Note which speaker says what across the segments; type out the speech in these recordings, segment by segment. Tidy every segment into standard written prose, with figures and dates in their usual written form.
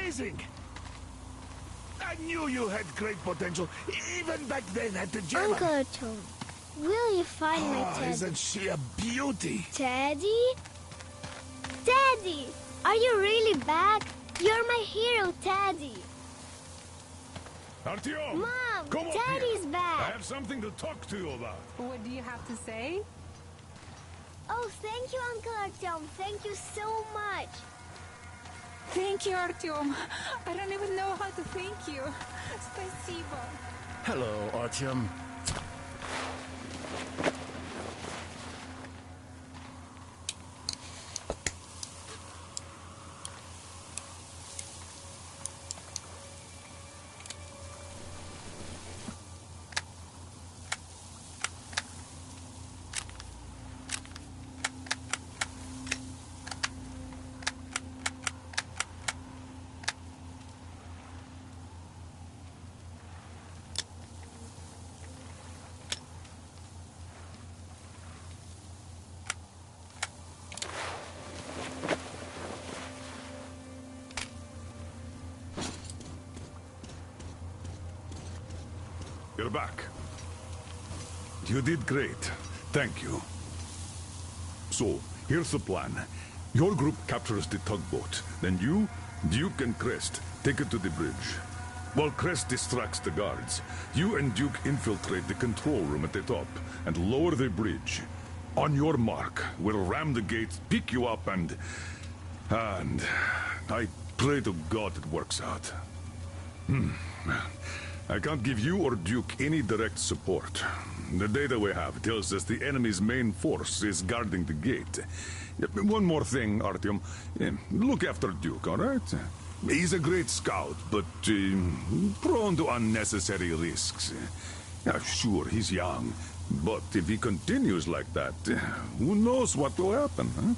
Speaker 1: amazing! I knew you had great potential, even back then at the gym.
Speaker 2: Uncle Tom, will you find my Teddy?
Speaker 1: Isn't she a beauty?
Speaker 2: Teddy? Teddy! Are you really back? You're my hero, Teddy.
Speaker 3: Artyom!
Speaker 2: Mom,
Speaker 3: come
Speaker 2: Teddy's
Speaker 3: here.
Speaker 2: back.
Speaker 3: I have something to talk to you about.
Speaker 4: What do you have to say?
Speaker 2: Oh, thank you, Uncle Artyom. Thank you so much.
Speaker 4: Thank you, Artyom. I don't even know how to thank you. Спасибо.
Speaker 5: Hello, Artyom.
Speaker 3: You're back. You did great. Thank you. So, here's the plan. Your group captures the tugboat. Then you, Duke and Crest, take it to the bridge. While Crest distracts the guards, you and Duke infiltrate the control room at the top and lower the bridge. On your mark, we'll ram the gates, pick you up, and I pray to God it works out. I can't give you or Duke any direct support. The data we have tells us the enemy's main force is guarding the gate. One more thing, Artyom. Look after Duke, all right? He's a great scout, but prone to unnecessary risks. Sure, he's young, but if he continues like that, who knows what will happen, huh?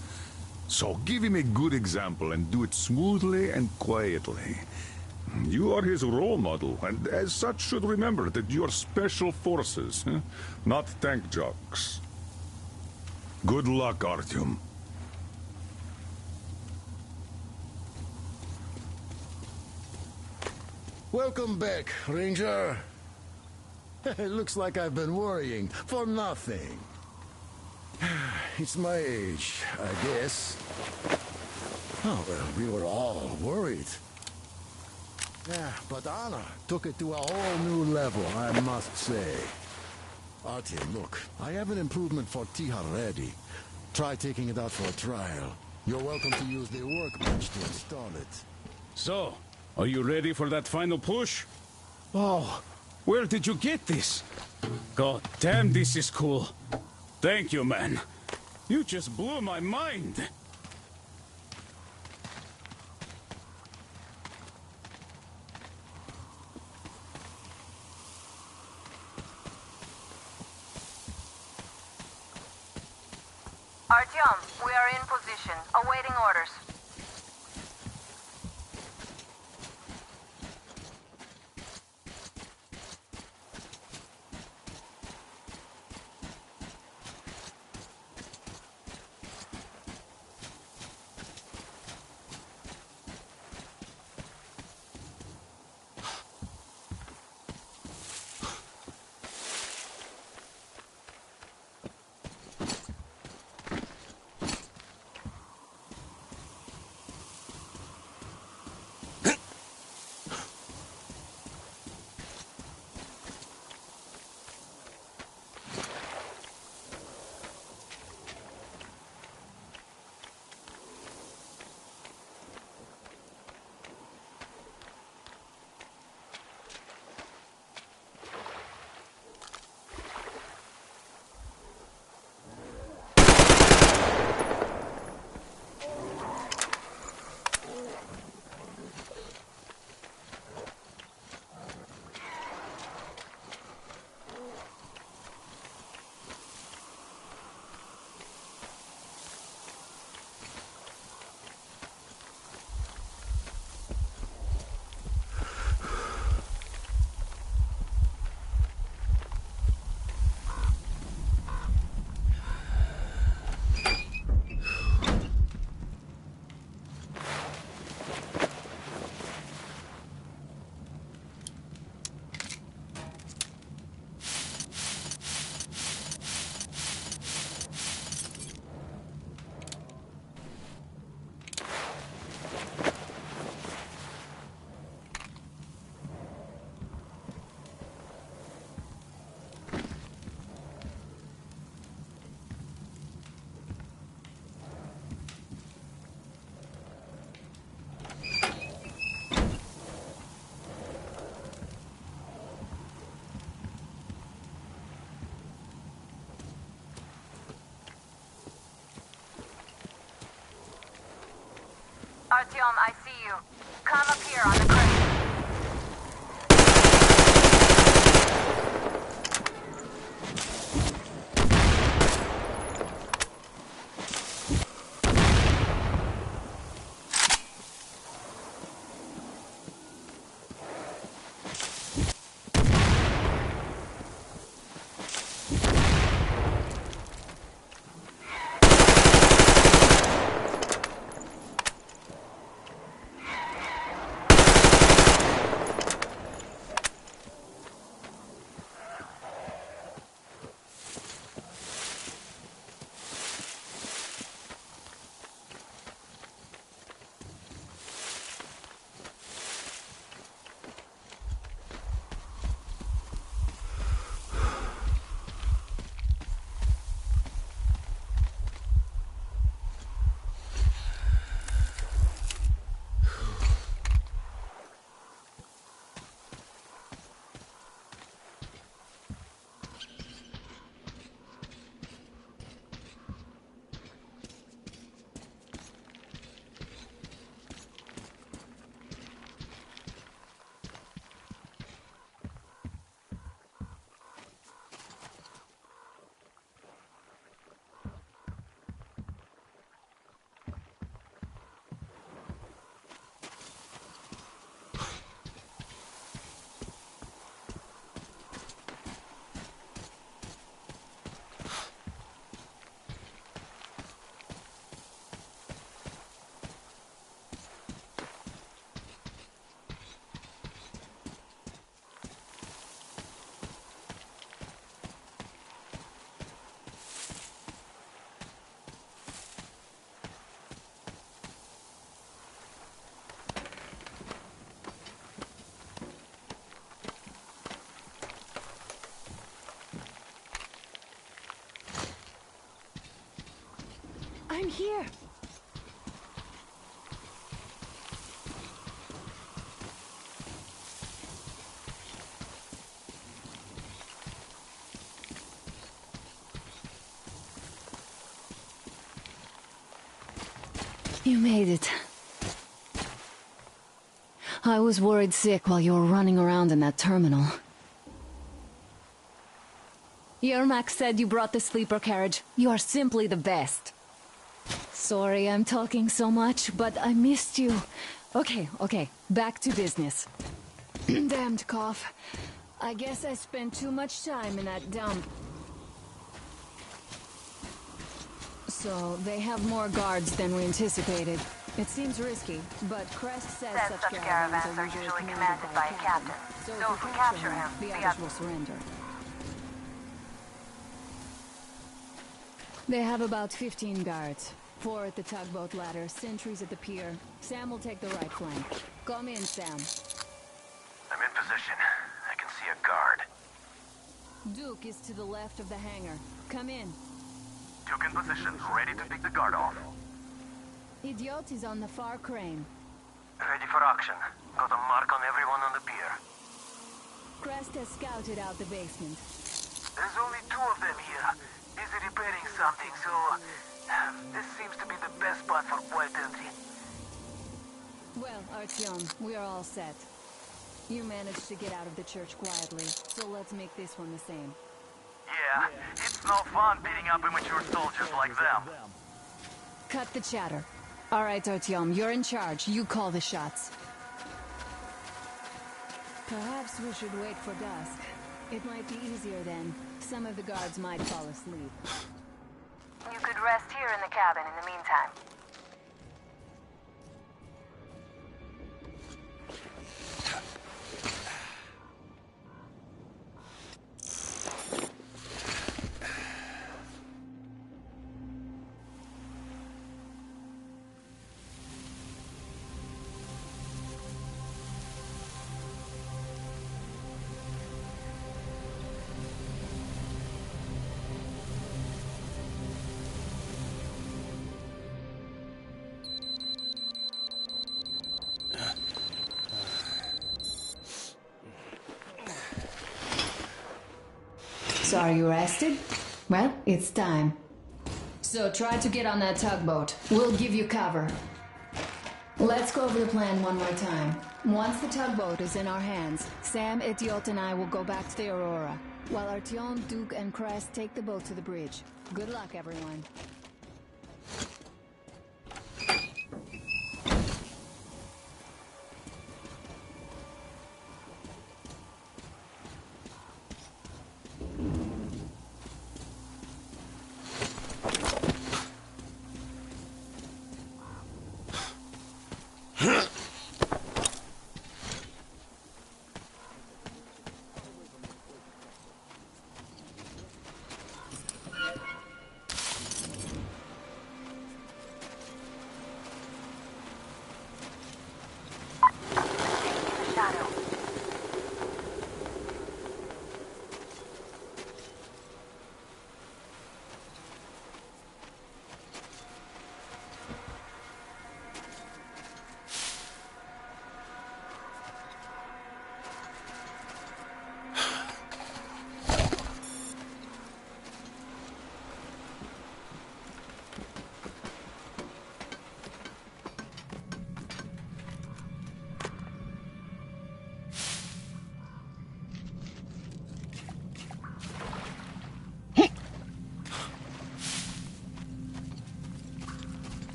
Speaker 3: So give him a good example and do it smoothly and quietly. You are his role model, and as such should remember that you're special forces, not tank jocks. Good luck, Artyom.
Speaker 5: Welcome back, Ranger. It looks like I've been worrying for nothing. It's my age, I guess. Oh, well, we were all worried. Yeah, but Anna took it to a whole new level, I must say. Artyom, look, I have an improvement for Tiha ready. Try taking it out for a trial. You're welcome to use the workbench to install it.
Speaker 6: So, are you ready for that final push? Oh, where did you get this? God damn, this is cool. Thank you, man. You just blew my mind.
Speaker 7: Artyom, we are in position, awaiting orders. Artyom, I see you. Come up here on the crane.
Speaker 4: I'm here.
Speaker 8: You made it. I was worried sick while you were running around in that terminal. Yermak said you brought the sleeper carriage. You are simply the best. Sorry I'm talking so much, but I missed you. Okay, back to business. Damned cough. I guess I spent too much time in that dump. So, they have more guards than we anticipated. It seems risky, but Crest says such caravans are usually commanded by a captain. So if we capture him, the others will surrender. They have about 15 guards. 4 at the tugboat ladder, sentries at the pier. Sam will take the right flank. Come in, Sam.
Speaker 9: I'm in position. I can see a guard.
Speaker 8: Duke is to the left of the hangar. Come in.
Speaker 9: Duke in position, ready to pick the guard off.
Speaker 8: Idiot is on the far crane.
Speaker 9: Ready for action. Got a mark on everyone on the pier.
Speaker 8: Crest has scouted out the basement.
Speaker 9: There's only 2 of them here. Busy repairing something, so... this seems to be the best spot for quiet entry.
Speaker 8: Well, Artyom, we are all set. You managed to get out of the church quietly, so let's make this one the same.
Speaker 9: Yeah, it's no fun beating up immature soldiers like them.
Speaker 8: Cut the chatter. All right, Artyom, you're in charge. You call the shots. Perhaps we should wait for dusk. It might be easier then. Some of the guards might fall asleep.
Speaker 7: You could rest here in the cabin in the meantime.
Speaker 8: So are you rested? Well, it's time. So try to get on that tugboat. We'll give you cover. Let's go over the plan one more time. Once the tugboat is in our hands, Sam, Etiot, and I will go back to the Aurora, while Artyom, Duke, and Crest take the boat to the bridge. Good luck, everyone.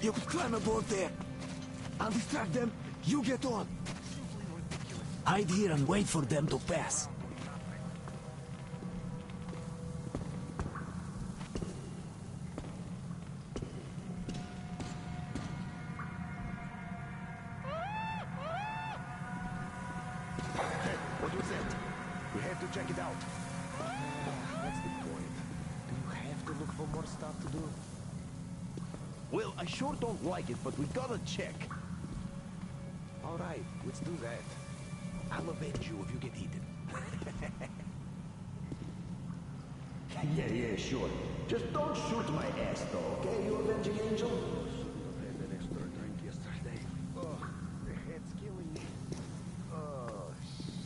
Speaker 1: You could climb aboard there. I'll distract them. You get on. Hide here and wait for them to pass. Hey, what was that? We have to check it out. What's the point? Do you have to look for more stuff to do? Well, I sure don't like it, but we gotta check. All right, let's do that. I'll avenge you if you get heated. Yeah, sure. Just don't shoot my ass, though, okay, you avenging angel? I had an extra drink yesterday. Oh, the head's killing me. Oh, shit.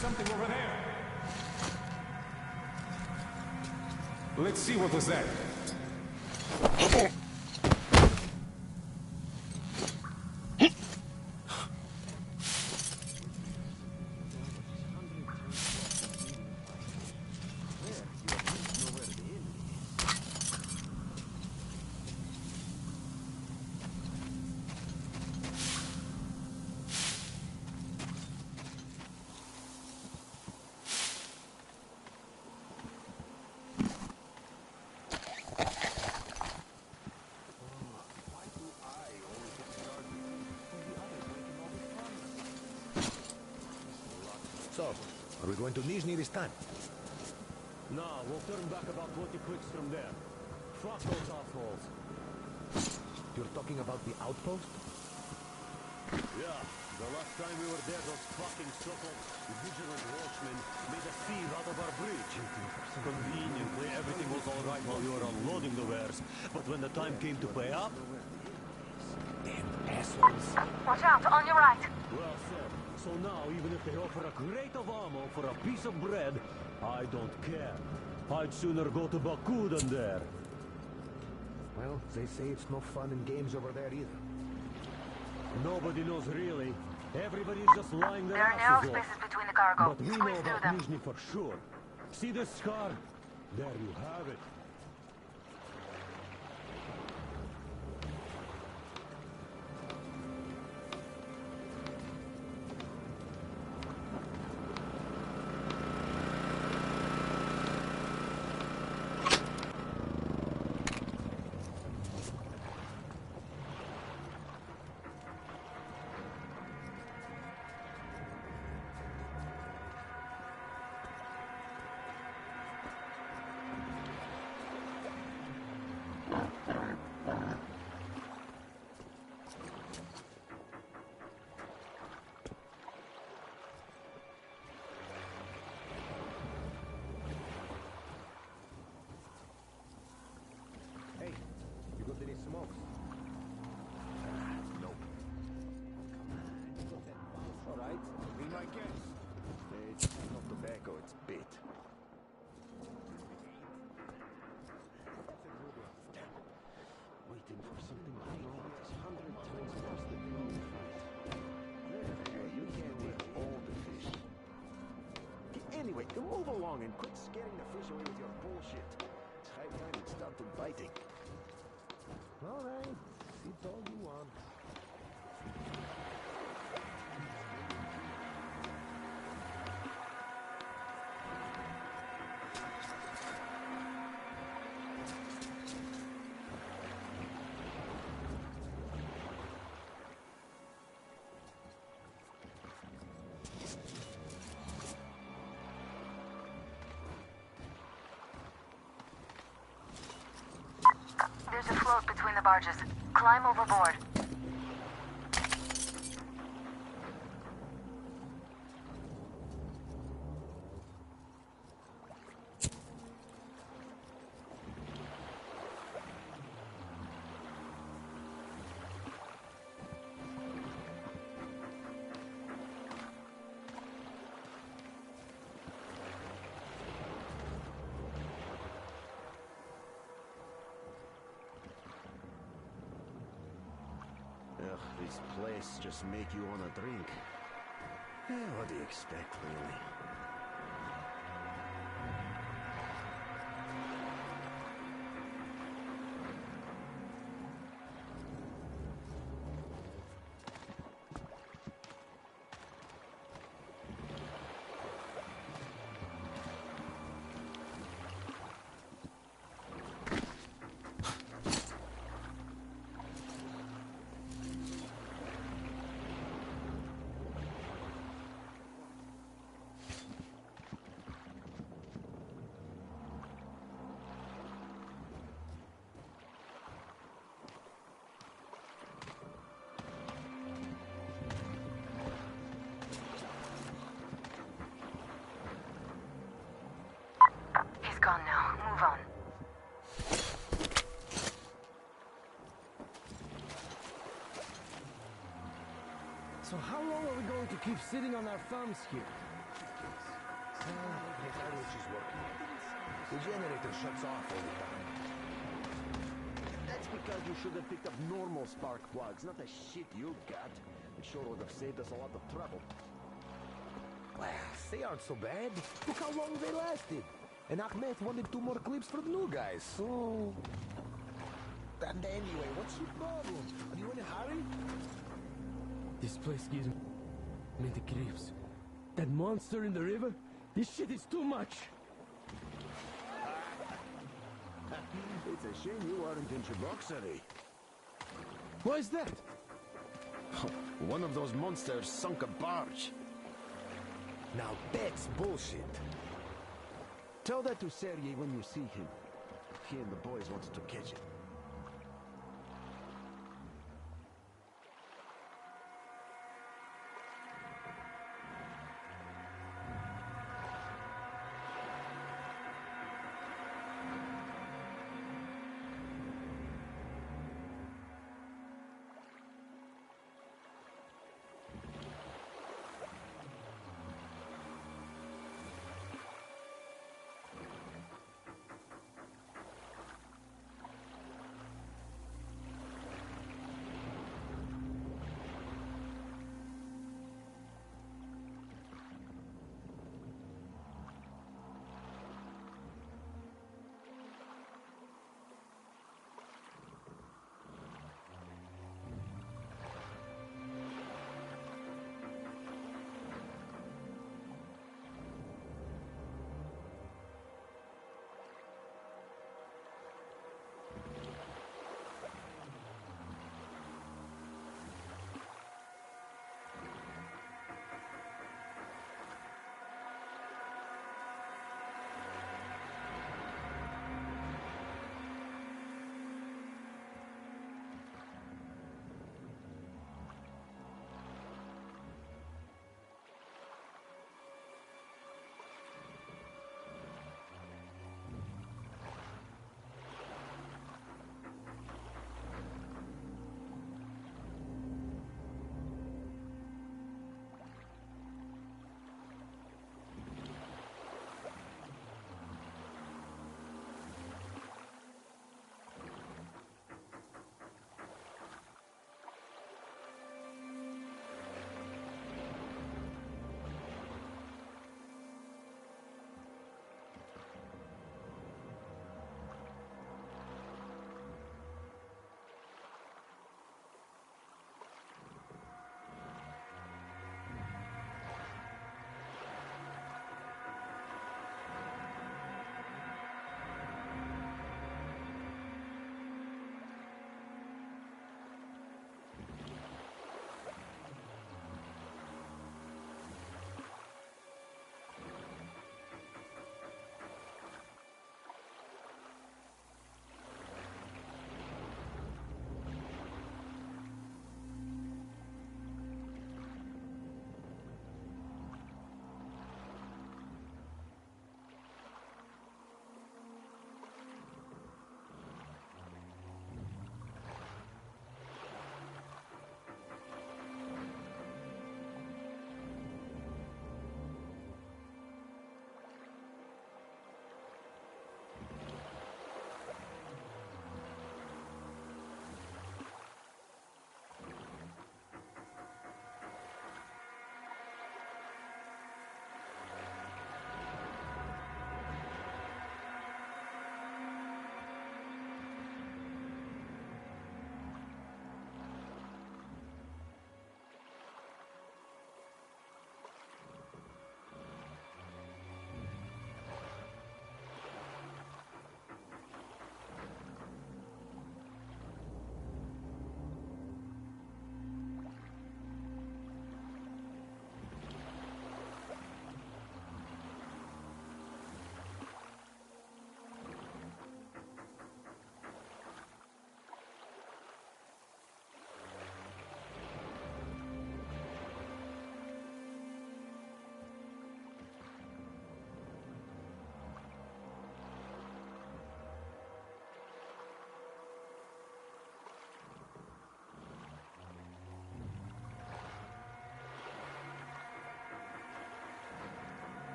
Speaker 6: Something over there. Let's see what was that.
Speaker 1: So, are we going to Nizhny this time?
Speaker 10: No, we'll turn back about 20 clicks from there. Fuck those assholes.
Speaker 1: You're talking about the outpost?
Speaker 10: Yeah, the last time we were there, those fucking so-called vigilant watchmen made a sieve out of our bridge. Conveniently, everything was all right while we were unloading the wares, but when the time came to pay up...
Speaker 1: Damn assholes.
Speaker 7: Watch out, on your right.
Speaker 10: Well said. So now, even if they offer a crate of ammo for a piece of bread, I don't care. I'd sooner go to Baku than there.
Speaker 1: Well, they say it's no fun in games over there either.
Speaker 10: Nobody knows really. Everybody's just lying their
Speaker 7: There are narrow
Speaker 10: asses off.
Speaker 7: spaces between the cargo.
Speaker 10: But we know
Speaker 7: Squeeze through
Speaker 10: about
Speaker 7: them.
Speaker 10: Nizhny for sure. See this scar? There you have it.
Speaker 1: any smokes? Nope. All right, be my guest. It's not tobacco, it's bait. Waiting for something to blow up is 100 times worse than being in a fight. You can't eat all the fish. Anyway, you move along and quit scaring the fish away with your bullshit. It's high time it started biting. All right, it's all you want.
Speaker 7: There's a float between the barges. Climb overboard.
Speaker 1: Ugh, this place just make you wanna drink. What do you expect, really? He's gone now. Move on. So how long are we going to keep sitting on our thumbs here? She's working. The generator shuts off all the time. That's because you should have picked up normal spark plugs, not the shit you got. It sure would have saved us a lot of trouble. Well, they aren't so bad. Look how long they lasted. And Ahmed wanted 2 more clips for the new guys, so... And anyway, what's your problem? Are you in a hurry?
Speaker 11: This place gives me the creeps. That monster in the river? This shit is too much.
Speaker 1: It's a shame you aren't in Cheboksary.
Speaker 11: Why is that?
Speaker 1: One of those monsters sunk a barge. Now that's bullshit. Tell that to Sergei when you see him. He and the boys wanted to catch it.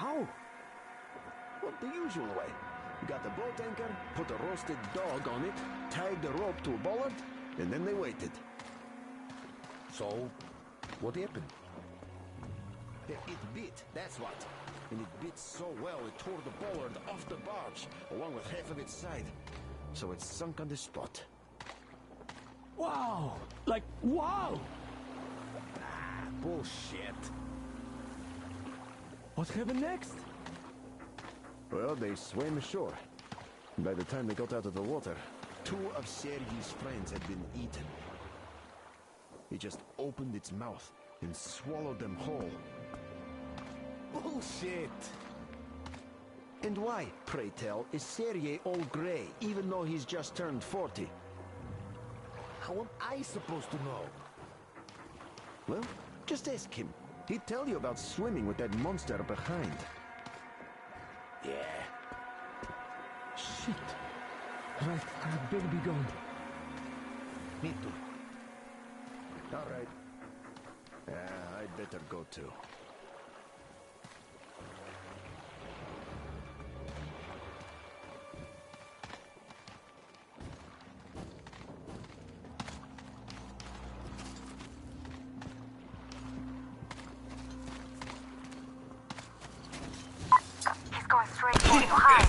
Speaker 1: How? Well, the usual way. You got the boat anchor, put a roasted dog on it, tied the rope to a bollard, and then they waited.
Speaker 5: So, what happened?
Speaker 1: It bit, that's what. And it bit so well it tore the bollard off the barge, along with half of its side. So it sunk on the spot.
Speaker 11: Wow! Like, wow!
Speaker 1: Bullshit.
Speaker 11: What happened next?
Speaker 1: Well, they swam ashore. By the time they got out of the water, 2 of Sergei's friends had been eaten. It just opened its mouth and swallowed them whole.
Speaker 5: Bullshit!
Speaker 1: And why, pray tell, is Sergei all gray, even though he's just turned 40?
Speaker 5: How am I supposed to know?
Speaker 1: Well, just ask him. He'd tell you about swimming with that monster behind.
Speaker 5: Yeah.
Speaker 11: Shit. Right, I better be gone.
Speaker 5: Me too.
Speaker 1: All right. I'd better go too.
Speaker 7: He's going straight for you. Hide.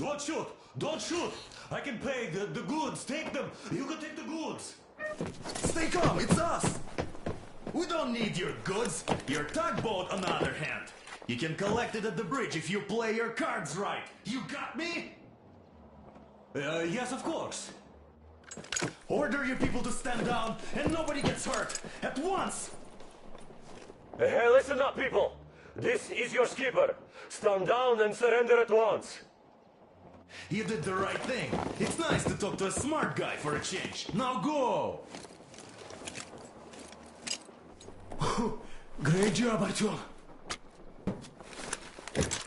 Speaker 10: Don't shoot! Don't shoot! I can pay the goods. Take them. You can take the goods.
Speaker 1: Stay calm, it's us! We don't need your goods. Your tugboat, on the other hand. You can collect it at the bridge if you play your cards right. You got me?
Speaker 10: Yes, of course.
Speaker 1: Order your people to stand down and nobody gets hurt. At once!
Speaker 10: Hey, listen up, people. This is your skipper. Stand down and surrender at once.
Speaker 1: You did the right thing. It's nice to talk to a smart guy for a change. Now go!
Speaker 11: Great job, Artyom.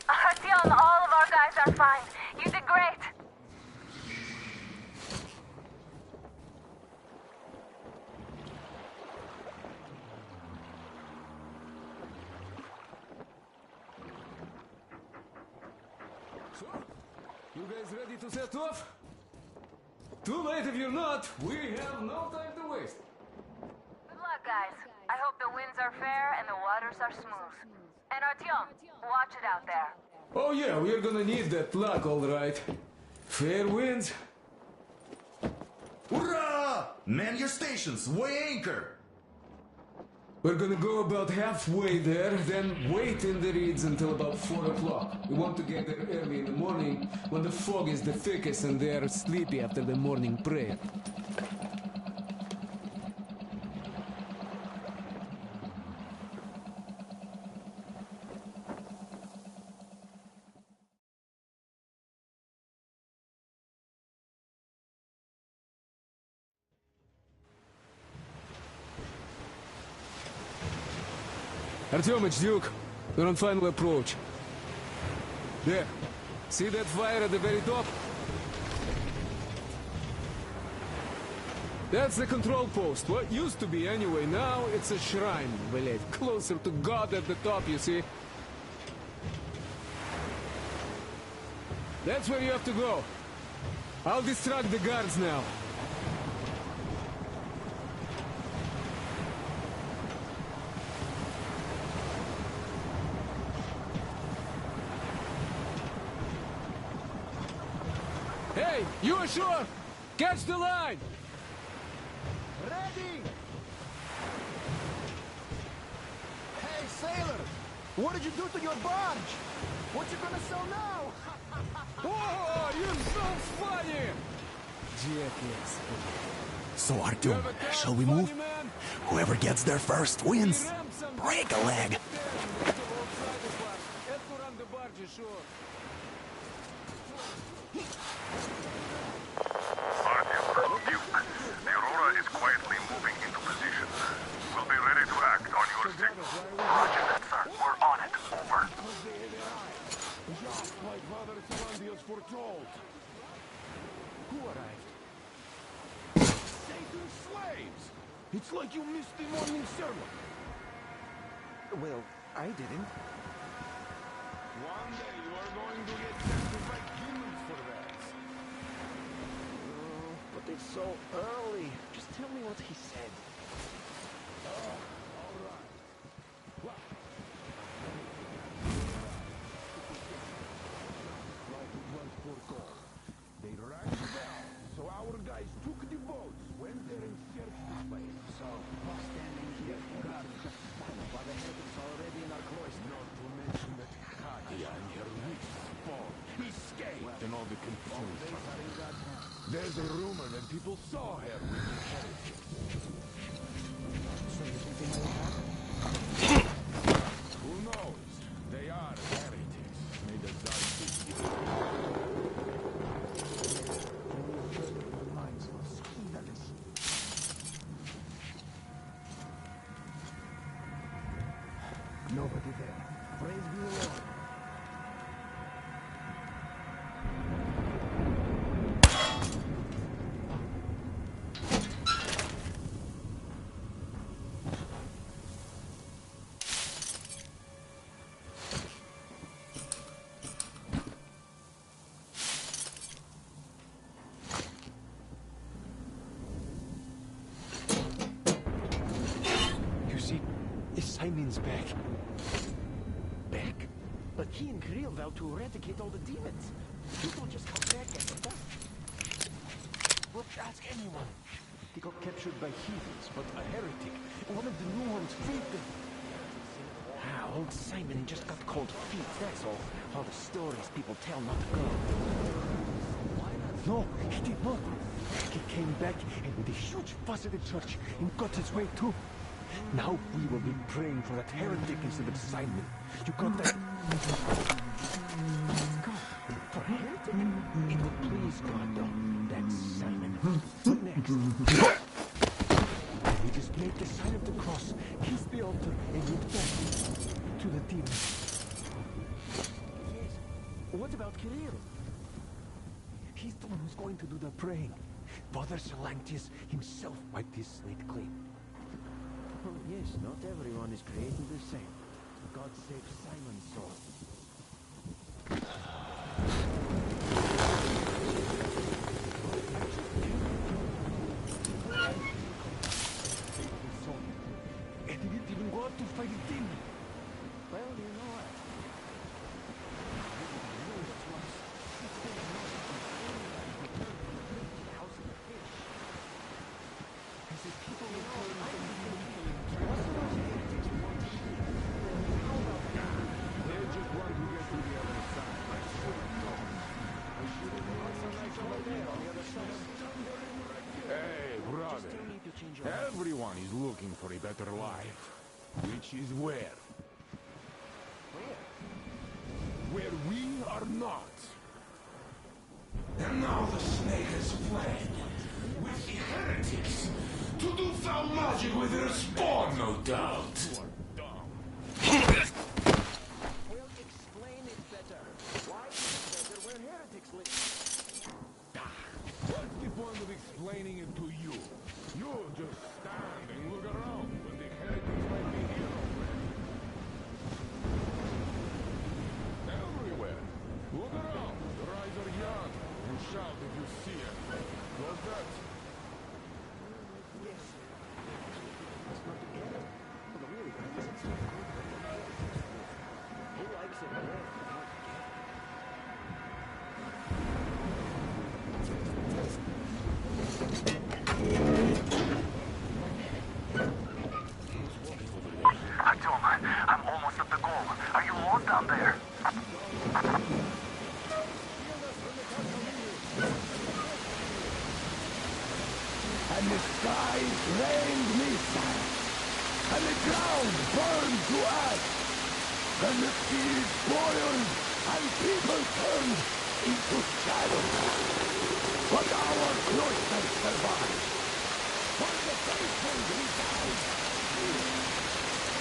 Speaker 7: Artyom, all of our guys are fine. You did great.
Speaker 11: So, you guys ready to set off? Too late if you're not. We have no time to waste.
Speaker 7: Good luck, guys. I hope the winds are fair and the waters are smooth. And Artyom, watch it out there.
Speaker 11: Oh yeah, we're gonna need that luck, all right. Fair winds.
Speaker 1: Hurrah! Man your stations, weigh anchor!
Speaker 11: We're gonna go about halfway there, then wait in the reeds until about 4 o'clock. We want to get there early in the morning when the fog is the thickest and they're sleepy after the morning prayer. Artyom, it's Duke. We're on final approach. There. See that fire at the very top? That's the control post. What used to be anyway. Now it's a shrine, believe. Closer to God at the top, you see. That's where you have to go. I'll distract the guards now. Hey, you ashore! Catch the line!
Speaker 5: Ready! Hey, sailor! What did you do to your barge? What you gonna sell now?
Speaker 11: Oh, you're so funny! Jackass.
Speaker 1: So, Artyom, shall we move? Whoever gets there first wins. Break a leg.
Speaker 3: Duke, the Aurora is quietly moving into position. We'll be ready to act on your signal.
Speaker 9: Roger that, sir. We're on it. Over.
Speaker 5: Just like Father Silandios foretold. Who arrived? Satan's slaves! It's like you missed the morning sermon. Well, I didn't. One day you are going to get sent to fight demons for that. But it's so early. Just tell me what he said. All right. Well. Like it was foretold. They ran down, so our guys took the boats, went there and searched the place. So, what's standing here? God, by the head is already in our cloister. Not to mention that Katia and her rich spawn escaped and all the confusion. There's a rumor that people saw her with the heritage. So you think they might have? Who knows? They are heretics. May the Tsar teach you. Nobody there. Praise be the Lord. You see, Simon's back. Back? But he and Kriel vowed to eradicate all the demons.
Speaker 1: You don't just come back as a dust. Look, ask anyone. He got captured by heathens, but a heretic. One of the new ones freed them. Old Simon just got cold feet, that's all. All the stories people tell not to go. No, he did not. He came back and with a huge fuss at the church and got his way too. Now we will be praying for that heretic instead of Simon. You got that? God, for a heretic? It will please God, though. That's Simon. What next? We just made the sign of the cross, kissed the altar, and went back to the demon. Yes. What about Kirill? He's the one who's going to do the praying. Father Salantius himself wiped his slate clean. Oh, yes, not everyone is created the same. God save Simon's soul. And he didn't even go out to fight a demon. Well, you know what?
Speaker 12: Hey, brother. Everyone is looking for a better life. Which is where? Where we are not.
Speaker 13: And now the snake has fled with the heretics to do foul magic with their spawn, no doubt.
Speaker 1: Well, explain it better. Why is it better where heretics live?
Speaker 12: What's the point of explaining it to you? You just stand and look around when the heretics might be here already. Everywhere. Look around. Your eyes are young. And shout if you see it. What's that?
Speaker 1: Yes. It's not the end. But really, it's not good. Who likes it red?
Speaker 9: Artyom, I'm almost at the goal. Are you lost down there?
Speaker 5: And the skies rained missiles, and the ground burned to ash, and the seas boiled, and people turned into shadows. But our cloister survived, for the faithful he died.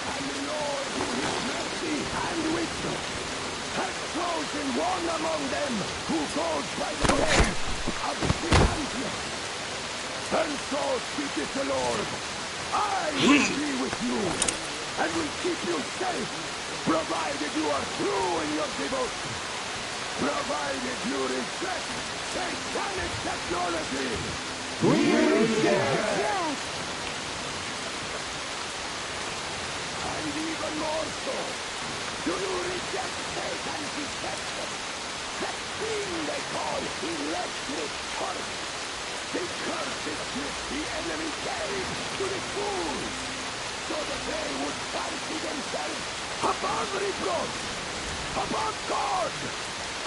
Speaker 5: And the Lord, in his mercy and wisdom, has chosen one among them who goes by the name of Salantius. And so speaketh the Lord, I will be with you, and will keep you safe, provided you are true in your devotion, provided you reject satanic technology. We reject! And even more so, do you reject Satan's deception? That thing they call electric curse. The curses which the enemy gave to the fools, so that they would fancy themselves above reproach, above God,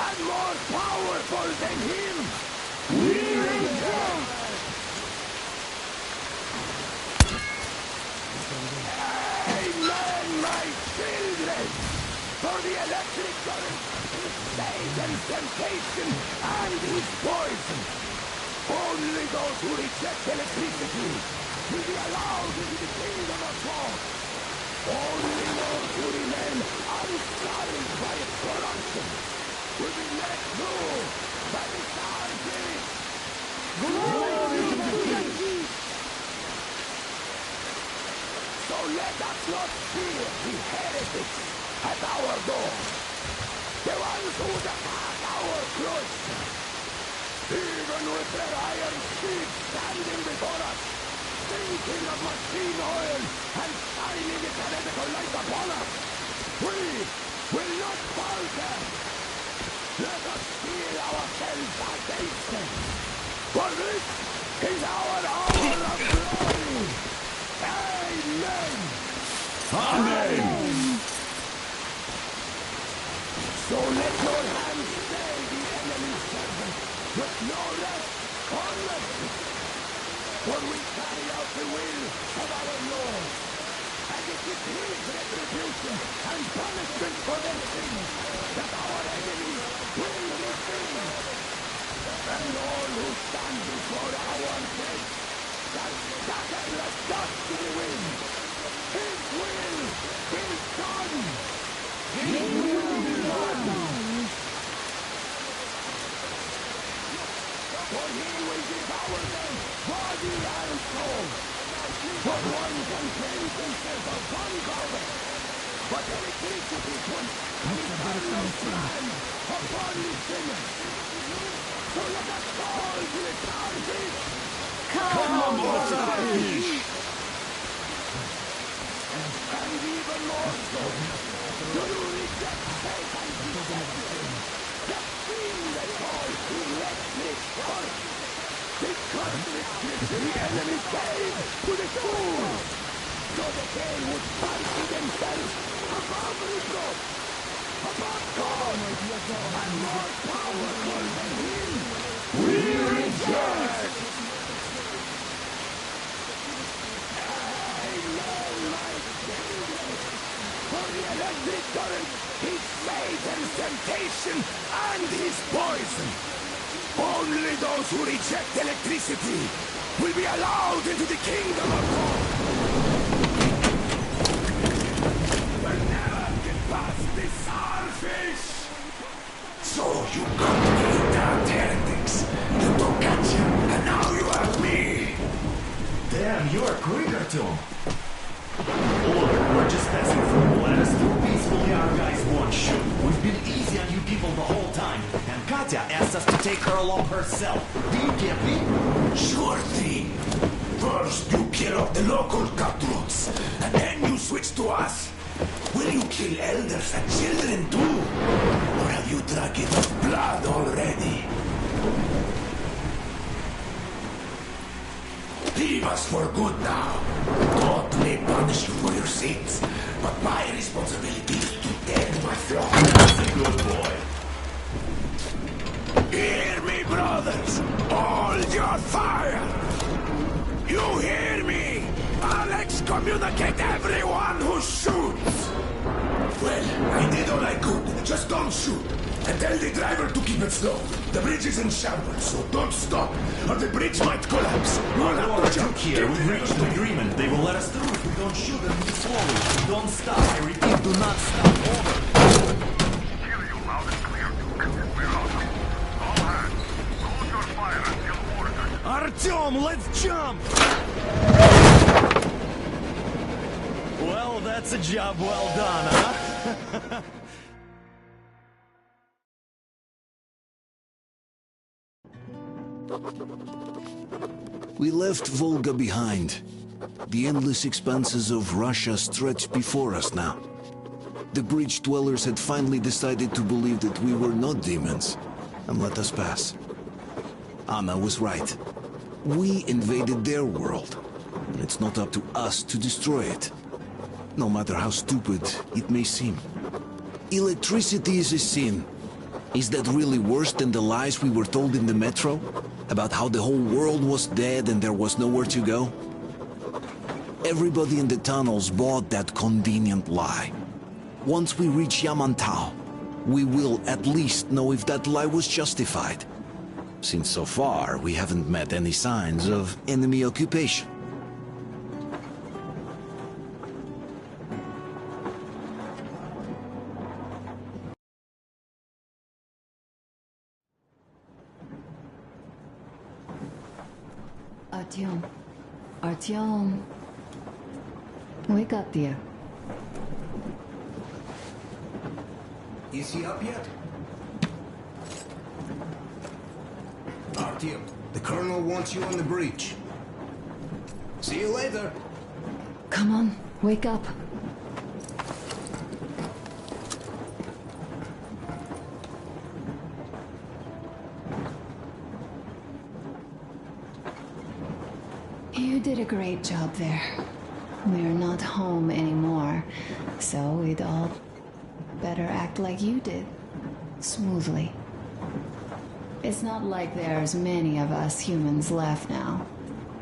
Speaker 5: and more powerful than him. We reject! Amen, my children! For the electric current is Satan's temptation and his poison. Only those who reject electricity will be allowed into the kingdom of God. Only those who remain unsullied by its corruption will be let through by the Spirit. Glory to Jesus! So let us not fear the heretics at our door, the ones who attack our cloister. Even with their iron steeds standing before us, thinking of machine oil and shining its heretical light upon us, we will not falter.
Speaker 1: Let us feel ourselves against them. For this is our hour of glory. Amen. Amen. So let your hands stay the enemy's servant with no rest or mercy. For we carry out the will of our Lord. And it is his retribution and punishment for their sins that our enemies will receive. And all who stand before our gates shall scatter like dust to the wind. His will be done. His will be done. For he will devour them, body and soul. For one can cleanse himself of one power, but electricity puts an eternal brand upon the sinner. So let us call to the charges. Come on, charge! And even more so, do you reject Satan's deception? The thing they call electric force. Because the enemy gave to the fool, so that they would fancy themselves above reproach, above God, and more powerful than him. We reject! Amen, my children! For the electric current is Satan's temptation and his poison. Only those who reject electricity will be allowed into the kingdom of God. We'll never get past this starfish! So you got me, damn heretics. You don't catch him, and now you have me.
Speaker 14: Damn, you're quicker, Tom. Lord, we're just passing through. Let us through peacefully, our guys won't shoot. We've been easy on you people the whole time, and Katya asked us to take her along herself. Do you get me?
Speaker 13: Sure thing. First you kill off the local cutthroats, and then you switch to us. Will you kill elders and children too? Or have you drunk enough blood already? Leave us for good now. God may punish you for your sins, but my responsibility is to tend my flock.
Speaker 14: That's a good boy.
Speaker 13: Hear me, brothers! Hold your fire! You hear me? I'll excommunicate everyone who shoots! Well, I did all I could. Just don't shoot. And tell the driver to keep it slow. The bridge is in shambles, so don't stop, or the bridge might collapse. We'll have to jump
Speaker 14: here. We've reached an agreement. They will let us through if we don't shoot and move slowly. Don't stop. I repeat, do not stop. Over.
Speaker 15: Hear you loud and clear, Duke. We're awesome. All hands, hold your fire until ordered.
Speaker 6: Artyom, let's jump! Well, that's a job well done, huh?
Speaker 16: We left Volga behind. The endless expanses of Russia stretched before us now. The bridge dwellers had finally decided to believe that we were not demons, and let us pass. Anna was right. We invaded their world, and it's not up to us to destroy it. No matter how stupid it may seem. Electricity is a sin. Is that really worse than the lies we were told in the metro? About how the whole world was dead and there was nowhere to go? Everybody in the tunnels bought that convenient lie. Once we reach Yamantau, we will at least know if that lie was justified. Since so far, we haven't met any signs of enemy occupation.
Speaker 8: Artyom. Artyom. Wake up, dear.
Speaker 17: Is he up yet? Artyom, the Colonel wants you on the breach. See you later.
Speaker 8: Come on, wake up. great job there. We're not home anymore, so we'd all better act like you did. Smoothly. It's not like there's many of us humans left now.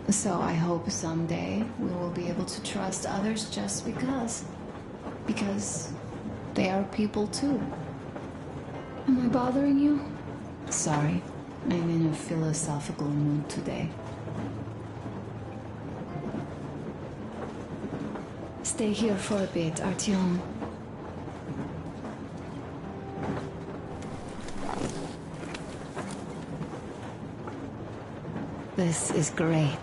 Speaker 8: So I hope someday we will be able to trust others just because. Because they are people too. Am I bothering you? Sorry, I'm in a philosophical mood today. Stay here for a bit, Artyom. This is great.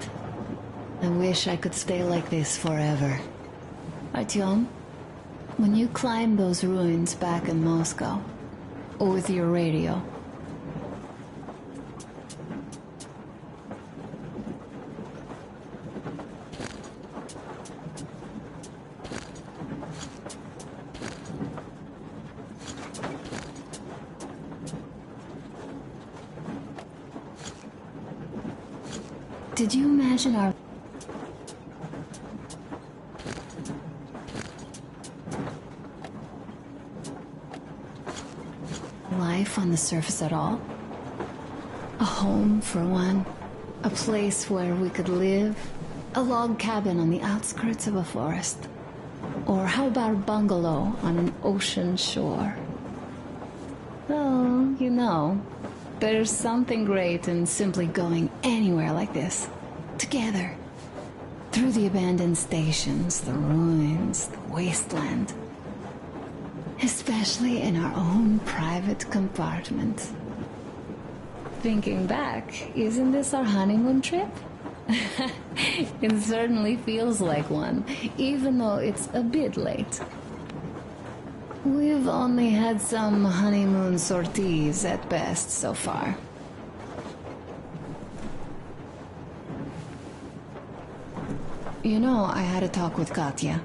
Speaker 8: I wish I could stay like this forever. Artyom, when you climb those ruins back in Moscow, with your radio, did you imagine our life on the surface at all? A home, for one. A place where we could live. A log cabin on the outskirts of a forest. Or how about a bungalow on an ocean shore? Well, you know, there's something great in simply going anywhere like this. Together. Through the abandoned stations, the ruins, the wasteland. Especially in our own private compartment. Thinking back, isn't this our honeymoon trip? It certainly feels like one, even though it's a bit late. We've only had some honeymoon sorties at best so far. You know, I had a talk with Katya.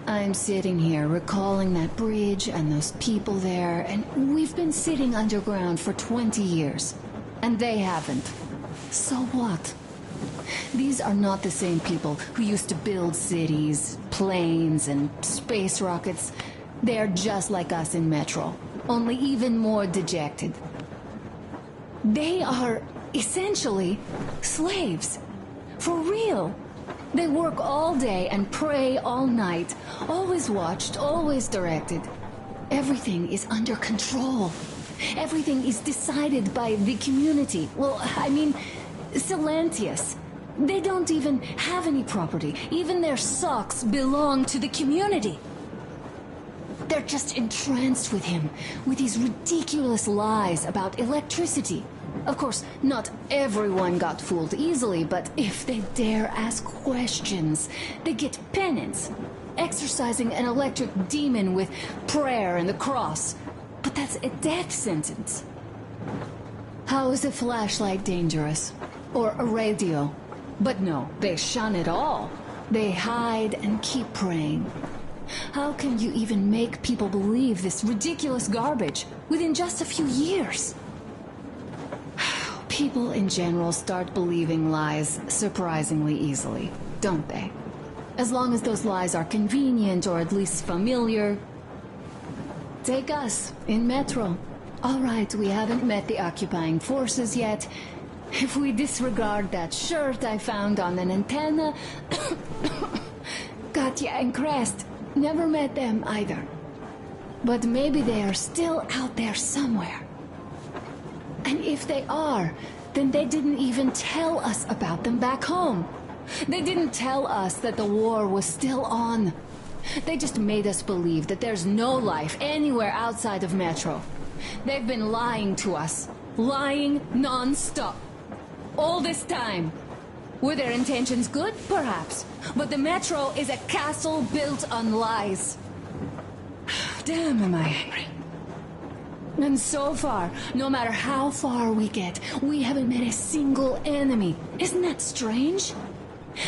Speaker 8: I'm sitting here recalling that bridge and those people there, and we've been sitting underground for 20 years. And they haven't. So what? These are not the same people who used to build cities, planes, and space rockets. They're just like us in Metro, only even more dejected. They are essentially slaves. For real. They work all day and pray all night, always watched, always directed. Everything is under control. Everything is decided by the community. Well, I mean, Silantius. They don't even have any property. Even their socks belong to the community. They're just entranced with him, with these ridiculous lies about electricity. Of course, not everyone got fooled easily, but if they dare ask questions, they get penance, exorcising an electric demon with prayer and the cross. But that's a death sentence. How is a flashlight dangerous? Or a radio? But no, they shun it all. They hide and keep praying. How can you even make people believe this ridiculous garbage within just a few years? People in general start believing lies surprisingly easily, don't they? As long as those lies are convenient or at least familiar. Take us, in Metro. All right, we haven't met the occupying forces yet. If we disregard that shirt I found on an antenna... Katya and Crest, never met them either. But maybe they are still out there somewhere. And if they are, then they didn't even tell us about them back home. They didn't tell us that the war was still on. They just made us believe that there's no life anywhere outside of Metro. They've been lying to us. Lying non-stop. All this time. Were their intentions good? Perhaps. But the Metro is a castle built on lies. Damn, am I angry. And so far, no matter how far we get, we haven't met a single enemy. Isn't that strange?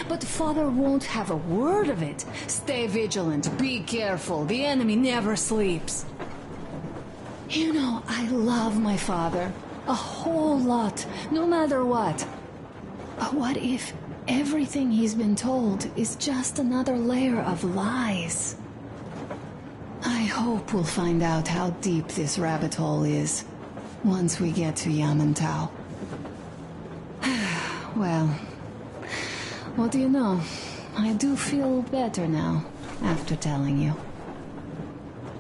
Speaker 8: But Father won't have a word of it. Stay vigilant, be careful, the enemy never sleeps. You know, I love my father. A whole lot, no matter what. But what if everything he's been told is just another layer of lies. I hope we'll find out how deep this rabbit hole is once we get to Yamantau. Well, what do you know? I do feel better now after telling you.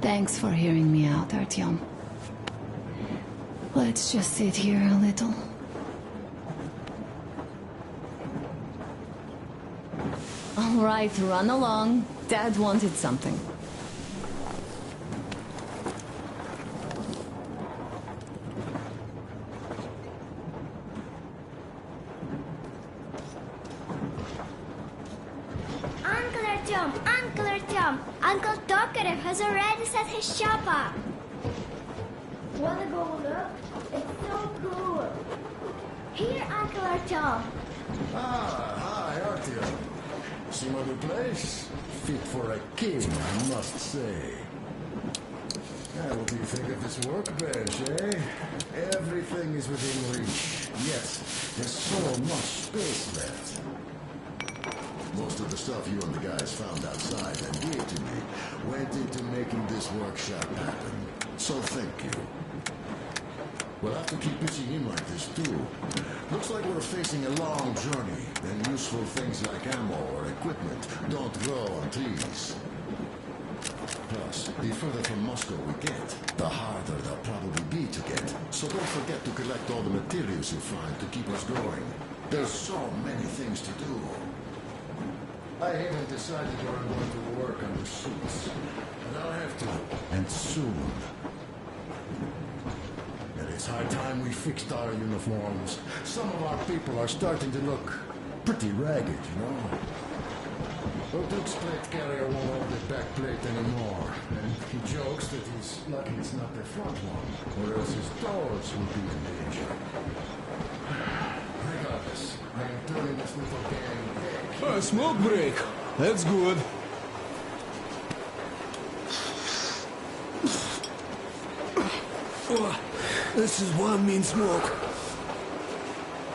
Speaker 8: Thanks for hearing me out, Artyom. Let's just sit here a little. All right, run along. Dad wanted something.
Speaker 2: Uncle Artyom, Uncle Tokarev has already set his shop up. Wanna go look? It's so cool. Here, Uncle Artyom.
Speaker 5: Ah, hi, Artyom. See my new place? Fit for a king, I must say. What do you think of this workbench, eh? Everything is within reach. Yet, there's so much space left. Most of the stuff you and the guys found outside and gave to me went into making this workshop happen. So thank you. We'll have to keep pitching in like this too. Looks like we're facing a long journey, and useful things like ammo or equipment don't grow on trees. Plus, the further from Moscow we get, the harder they'll probably be to get. So don't forget to collect all the materials you find to keep us going. There's so many things to do. I haven't decided where I'm going to work under suits, but I'll have to, and soon. And it's high time we fixed our uniforms. Some of our people are starting to look pretty ragged, you know? The Duke's plate carrier won't hold the back plate anymore, and he jokes that he's lucky it's not the front one, or else his doors will be in danger. Regardless, I am turning this little gang
Speaker 11: A smoke break. That's good. Oh, this is one mean smoke.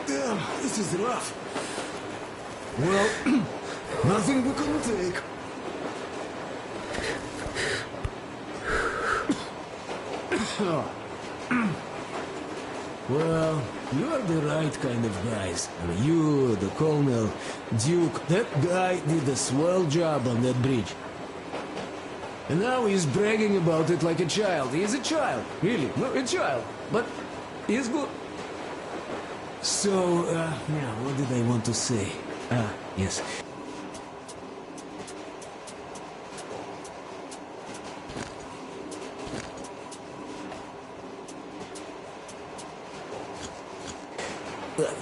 Speaker 11: Damn, this is rough. Well, nothing we couldn't take. Well, you are the right kind of guys. I mean, you, the Colonel, Duke, that guy did a swell job on that bridge. And now he's bragging about it like a child. He is a child, really, no, a child. But he's good. So, yeah, what did I want to say? Yes.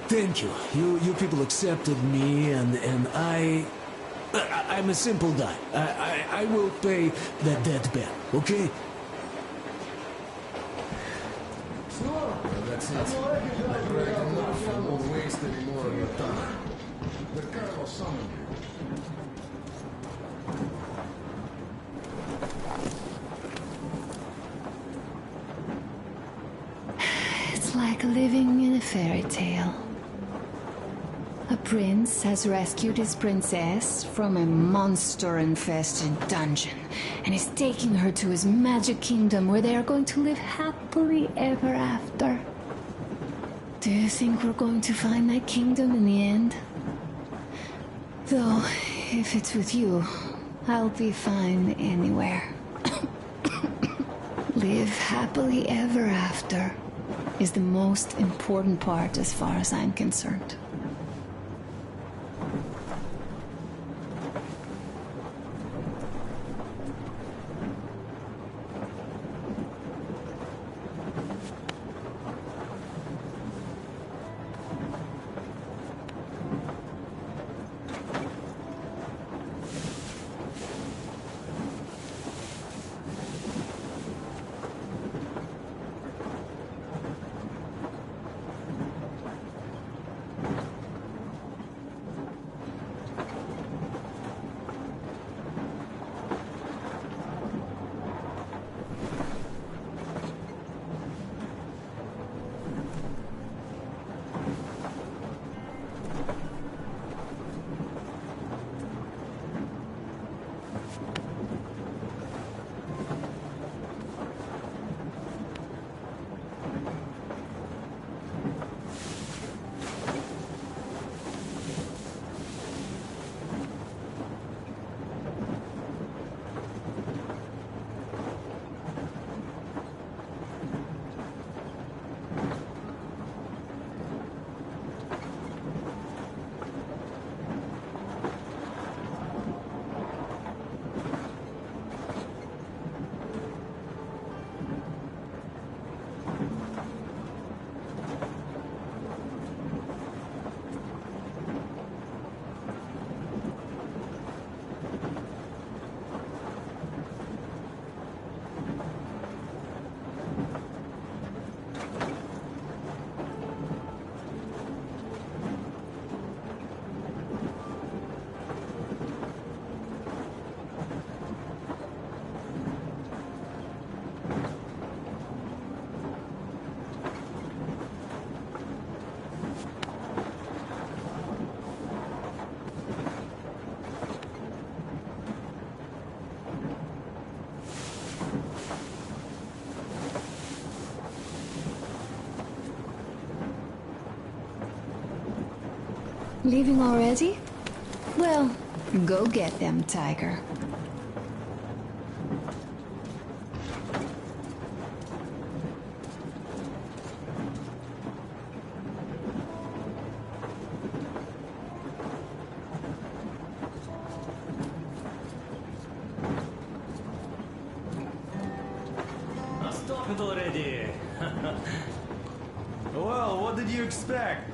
Speaker 11: Thank you. You people accepted me, and I'm a simple guy. I will pay that debt back, okay?
Speaker 5: Well, that's it. I bragged enough. I won't waste any more of your time. The Colonel summoned you.
Speaker 8: It's like living in a fairy tale. A prince has rescued his princess from a monster-infested dungeon and is taking her to his magic kingdom where they are going to live happily ever after. Do you think we're going to find that kingdom in the end? Though, if it's with you, I'll be fine anywhere. Live happily ever after is the most important part as far as I'm concerned. Leaving already? Well, go get them, Tiger.
Speaker 14: Stop it already! Well, what did you expect?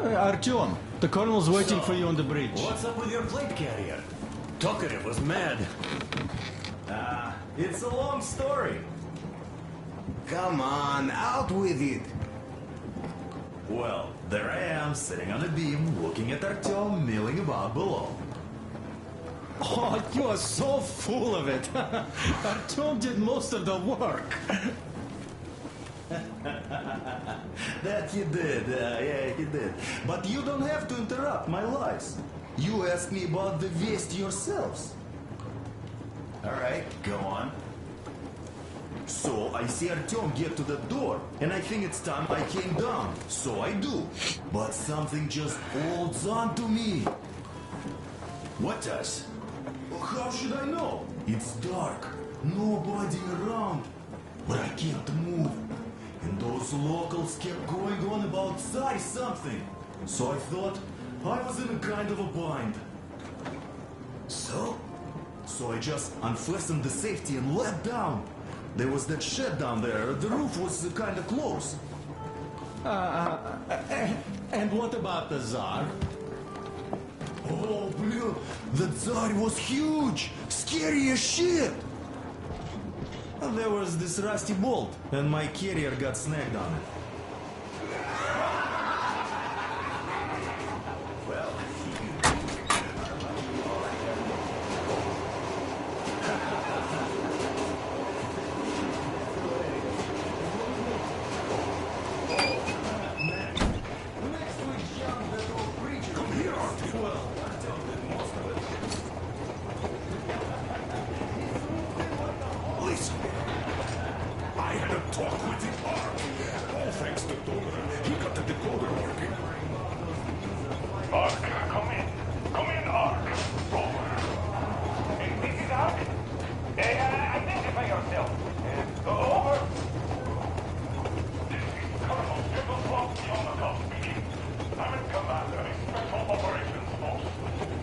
Speaker 10: Artyom, the colonel's waiting for you on the bridge.
Speaker 14: What's up with your plate carrier? Tokarev was mad. It's a long story.
Speaker 17: Come on, out with it.
Speaker 14: Well, there I am, sitting on a beam, looking at Artyom milling about below.
Speaker 10: Oh, you are so full of it. Artyom did most of the work.
Speaker 14: That he did, yeah, he did. But you don't have to interrupt my lies. You asked me about the Vest yourselves. Alright, go on. So I see Artyom get to the door, and I think it's time I came down. So I do. But something just holds on to me. What does? How should I know? It's dark, nobody around. But I can't move. And those locals kept going on about Tsar something. So I thought I was in a kind of a bind. So I just unfastened the safety and let down. There was that shed down there. The roof was kind of close.
Speaker 10: And what about the Tsar?
Speaker 14: Oh, blue, the Tsar was huge, scary as shit. And there was this rusty bolt, and my carrier got snagged on it. Well,
Speaker 3: Come here, Artyom. Listen. I had a talk with the Ark. All thanks to Tokarev. He got the decoder working.
Speaker 15: Ark, come in. Come in, Ark. Over. This is Ark. Identify yourself. Over. This is Colonel Pt5 PS5 speaking. I'm in command of a special operations force.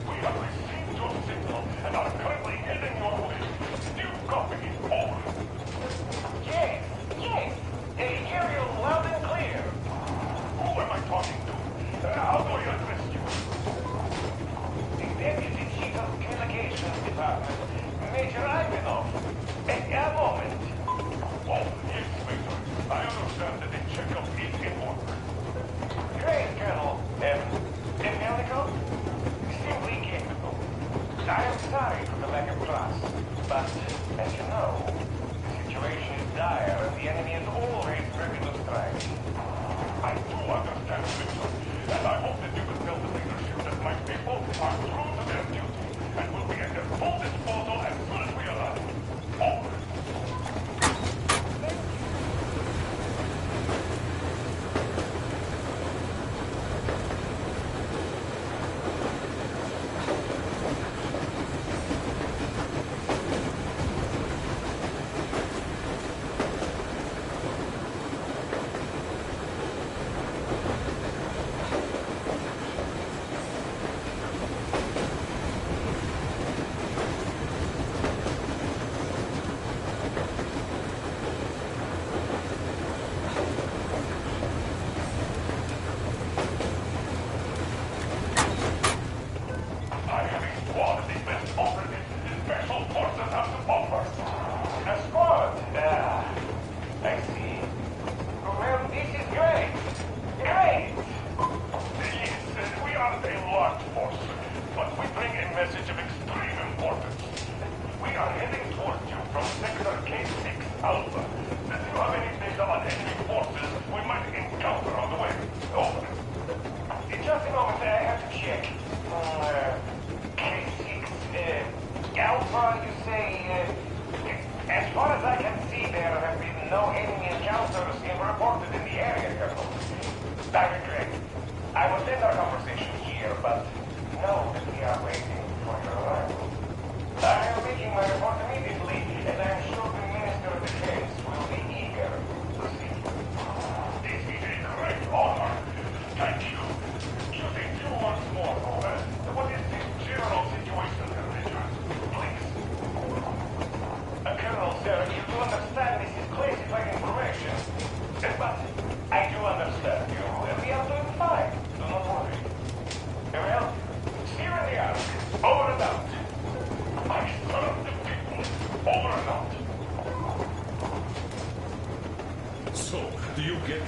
Speaker 15: We have received your signal and are currently heading your way. Do you copy? Over. Yes. Hear you loud and clear. Who am I talking to? How do I address you? The Deputy Chief of Communications Department, Major Ivanov. A moment. Oh, yes, Major. I understand that the checkup is in order. Great, Colonel. Medical? Simply capable. I am sorry for the lack of trust, but, as you know, the situation is dire and the enemy is always ready to strike. I do understand, Victor, and I hope that you can tell the leadership that my people are true to their duty and will be at their full disposal as soon as we arrive. Over.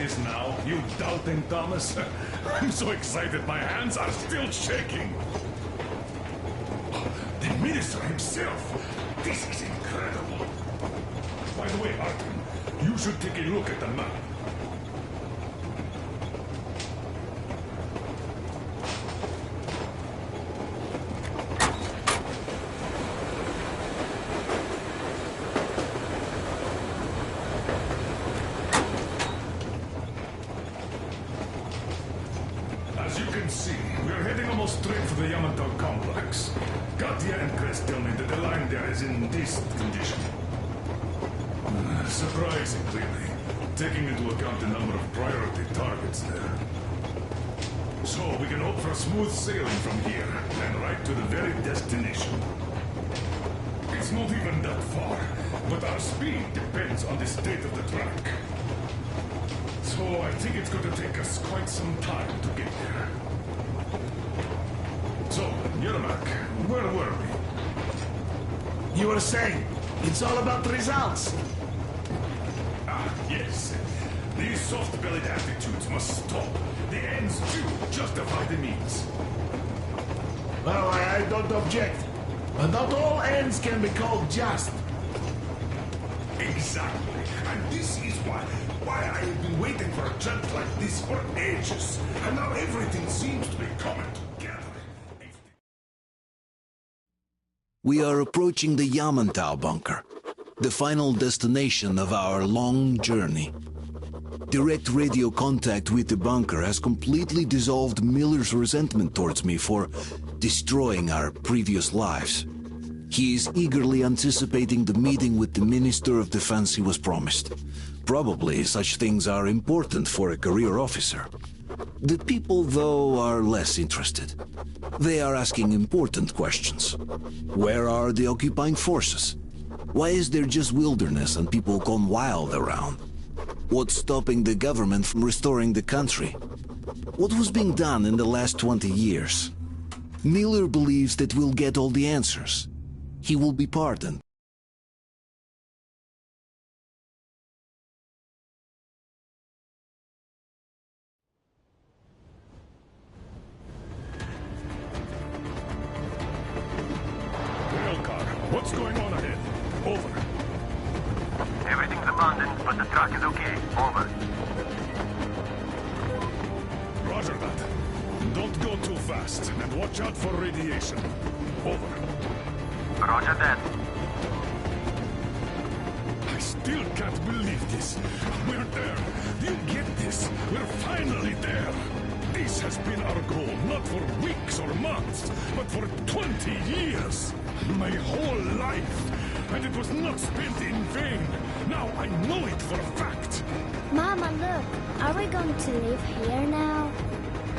Speaker 3: this now, you doubting Thomas? I'm so excited my hands are still shaking. The minister himself! This is incredible. By the way, Arthur, you should take a look at the map. As you can see, we're heading almost straight for the Yamato complex. Katya and Chris tell me that the line there is in decent condition. Surprising, really, taking into account the number of priority targets there. So we can hope for smooth sailing from here, and right to the very destination. It's not even that far, but our speed depends on the state of the track. So I think it's going to take us quite some time to get there. So, Yermak, where were we?
Speaker 13: You were saying, it's all about results.
Speaker 3: Yes. These soft-bellied attitudes must stop. The ends do justify the means.
Speaker 13: Well, I don't object. But not all ends can be called just.
Speaker 3: Exactly. And this is why I have been waiting for a chance like this for ages. And now everything seems to be coming together.
Speaker 16: We are approaching the Yamantau bunker, the final destination of our long journey. Direct radio contact with the bunker has completely dissolved Miller's resentment towards me for destroying our previous lives. He is eagerly anticipating the meeting with the Minister of Defense he was promised. Probably such things are important for a career officer. The people, though, are less interested. They are asking important questions. Where are the occupying forces? Why is there just wilderness and people gone wild around? What's stopping the government from restoring the country? What was being done in the last 20 years? Miller believes that we'll get all the answers. He will be pardoned.
Speaker 3: Railcar, what's going on ahead? Over.
Speaker 9: Everything's abandoned, but the truck is okay. Over.
Speaker 3: Roger that. Don't go too fast, and watch out for radiation. Over.
Speaker 9: Roger that.
Speaker 3: I still can't believe this. We're there. Do you get this? We're finally there. This has been our goal, not for weeks or months, but for 20 years. My whole life. And it was not spent in vain. Now I know it for a fact.
Speaker 2: Mama, look. Are we going to live here now?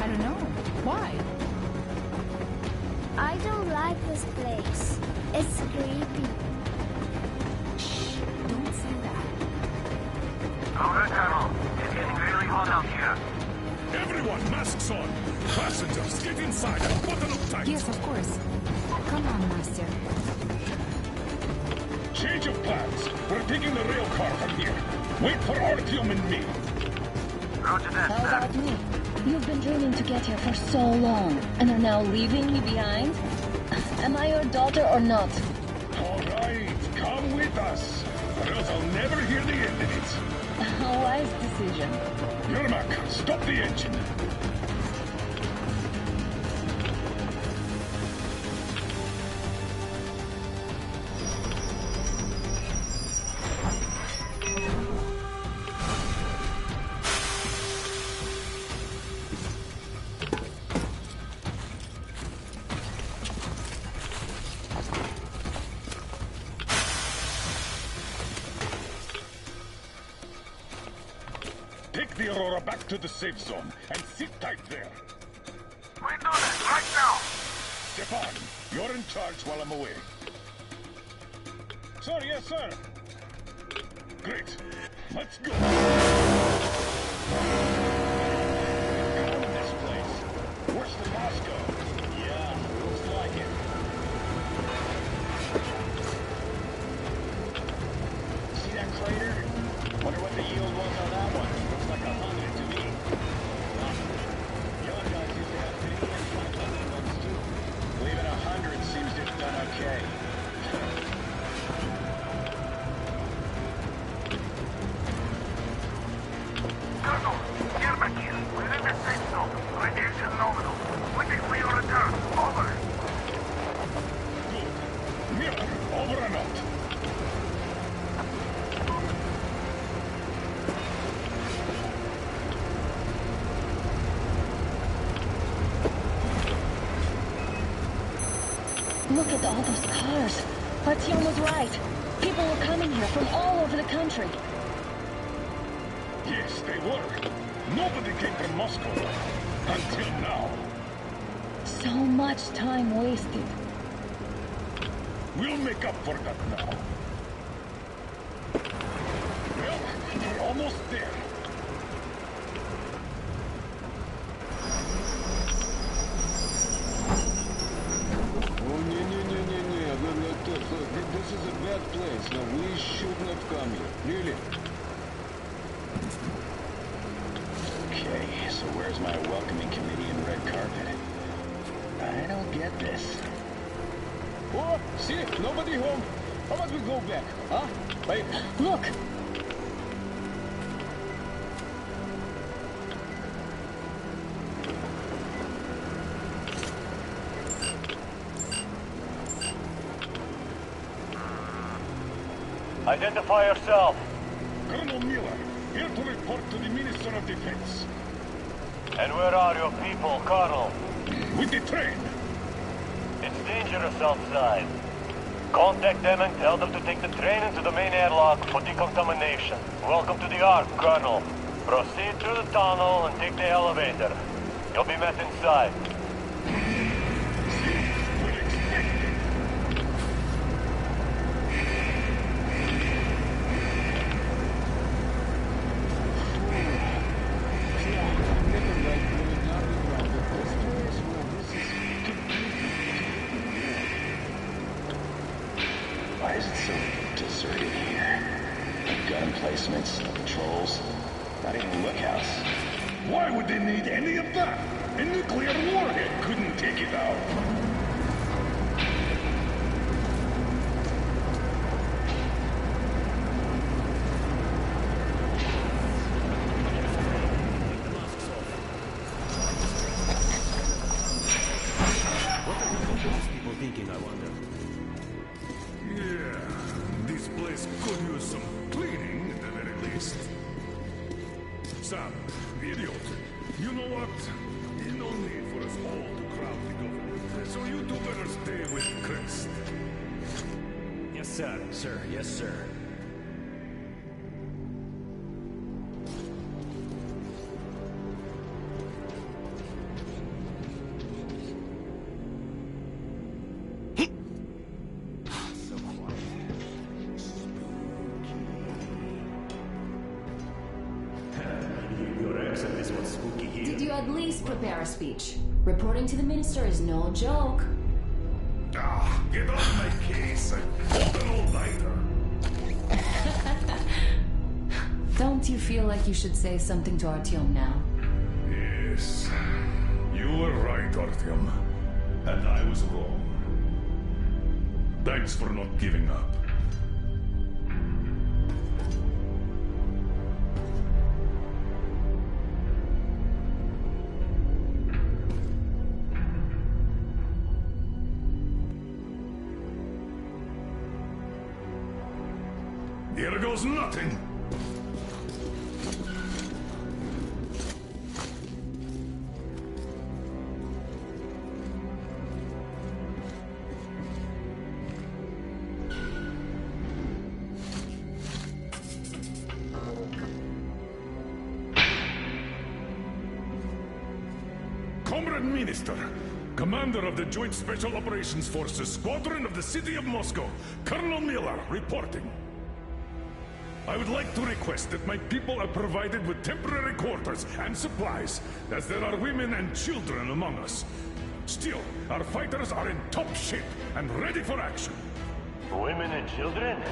Speaker 4: I don't know. Why?
Speaker 2: I don't like this place. It's creepy.
Speaker 4: Shh. Don't say that.
Speaker 9: Over, Colonel. It's getting really hot out here.
Speaker 3: Everyone, masks on. Passengers, get inside and button up tight.
Speaker 4: Yes, of course. Come on, Master.
Speaker 3: Change of plans. We're taking the rail car from here. Wait for Artyom and me.
Speaker 9: Roger that,
Speaker 18: How
Speaker 9: sir.
Speaker 18: about me? You've been dreaming to get here for so long, and are now leaving me behind? Am I your daughter or not?
Speaker 3: All right, come with us, or else I'll never hear the end of it.
Speaker 18: A wise decision.
Speaker 3: Yermak, stop the engine. Take the Aurora back to the safe zone and sit tight there.
Speaker 9: We do this right now.
Speaker 3: Stefan, you're in charge while I'm away. Sir, yes, sir. Great. Let's go. Calm this place. Worse than Moscow. Yeah, looks like it. See that crater? Wonder what the yield was on that one. Looks like 100. Miller, over and out.
Speaker 18: Look at all those cars. Artyom was right. People were coming here from all over the country.
Speaker 3: Yes, they were. Nobody came from Moscow. Until now.
Speaker 18: So much time wasted.
Speaker 3: We'll make up for that now. Well, we're almost there.
Speaker 11: Oh, look, this is a bad place. Now, we shouldn't have come here. Really?
Speaker 19: Okay, so where's my welcoming committee and red carpet? I don't get this.
Speaker 11: Oh, see? Nobody home. How about we go back, huh? Wait.
Speaker 18: Look!
Speaker 15: Identify yourself.
Speaker 3: Colonel Miller, here to report to the Minister of Defense.
Speaker 15: And where are your people, Colonel?
Speaker 3: With the train.
Speaker 15: It's dangerous outside. Contact them and tell them to take the train into the main airlock for decontamination. Welcome to the Ark, Colonel. Proceed through the tunnel and take the elevator. You'll be met inside.
Speaker 19: Why is it so deserted here? No gun placements, no patrols, not even a lookhouse.
Speaker 3: Why would they need any of that? A nuclear warhead couldn't take it out.
Speaker 10: What are those people thinking, I wonder?
Speaker 3: Yeah, this place could use some cleaning at the very least. Sam, the idiot, you know what? There's no need for us all to crowd the government, so you two better stay with Chris.
Speaker 10: Yes, sir. Sir, yes, sir.
Speaker 8: Did you at least prepare a speech? Reporting to the minister is no joke.
Speaker 3: Ah, get off my case. Hold an all-nighter.
Speaker 8: Don't you feel like you should say something to Artyom now?
Speaker 3: Yes, you were right, Artyom. And I was wrong. Thanks for not giving up. Here goes nothing. Comrade Minister, Commander of the Joint Special Operations Forces, Squadron of the City of Moscow, Colonel Miller, reporting. I would like to request that my people are provided with temporary quarters and supplies, as there are women and children among us. Still, our fighters are in top shape and ready for action.
Speaker 15: Women and children?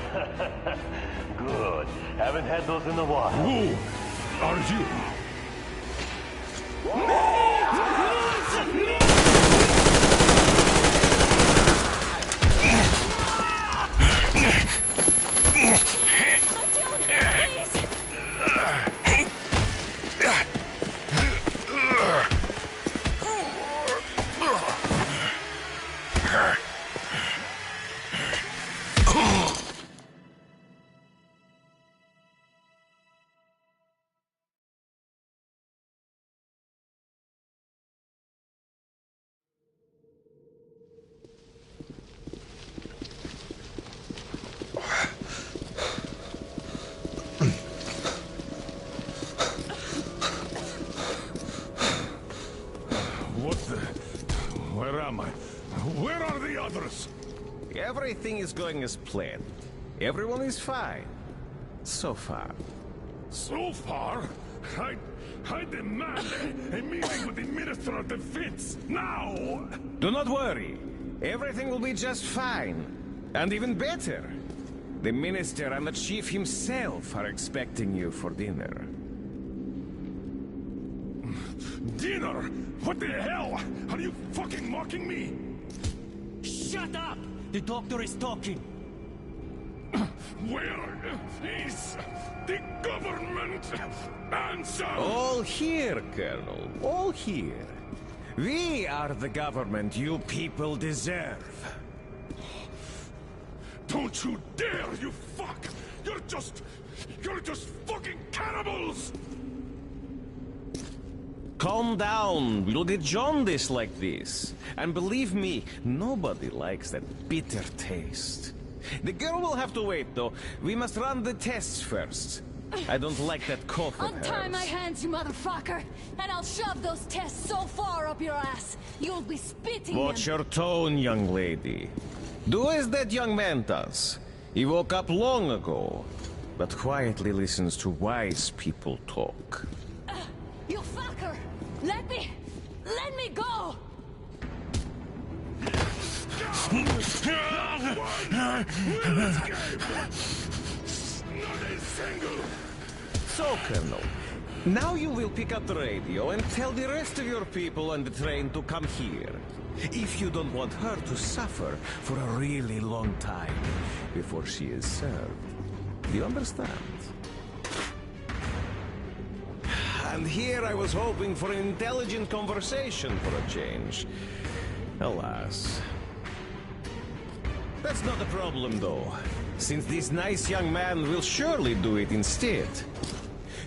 Speaker 15: Good. Haven't had those in a while.
Speaker 3: Who are you? others?
Speaker 1: Everything is going as planned. Everyone is fine. So far.
Speaker 3: So far, I demand a meeting with the Minister of Defense, now!
Speaker 1: Do not worry. Everything will be just fine. And even better. The Minister and the Chief himself are expecting you for dinner.
Speaker 3: Dinner? What the hell? Are you fucking mocking me?
Speaker 10: Shut up! The doctor is talking.
Speaker 3: Where is the government answer?
Speaker 1: All here, Colonel. All here. We are the government you people deserve.
Speaker 3: Don't you dare, you fuck! You're just fucking cannibals!
Speaker 1: Calm down. We'll get jaundice like this. And believe me, nobody likes that bitter taste. The girl will have to wait, though. We must run the tests first. I don't like that cough of
Speaker 8: Untie
Speaker 1: hers.
Speaker 8: my hands, you motherfucker, and I'll shove those tests so far up your ass, you'll be spitting
Speaker 1: Watch
Speaker 8: them.
Speaker 1: your tone, young lady. Do as that young man does. He woke up long ago, but quietly listens to wise people talk.
Speaker 8: You fucker! Let me go!
Speaker 1: So, Colonel, now you will pick up the radio and tell the rest of your people on the train to come here. If you don't want her to suffer for a really long time before she is served. Do you understand? And here I was hoping for an intelligent conversation for a change. Alas. That's not a problem, though, since this nice young man will surely do it instead.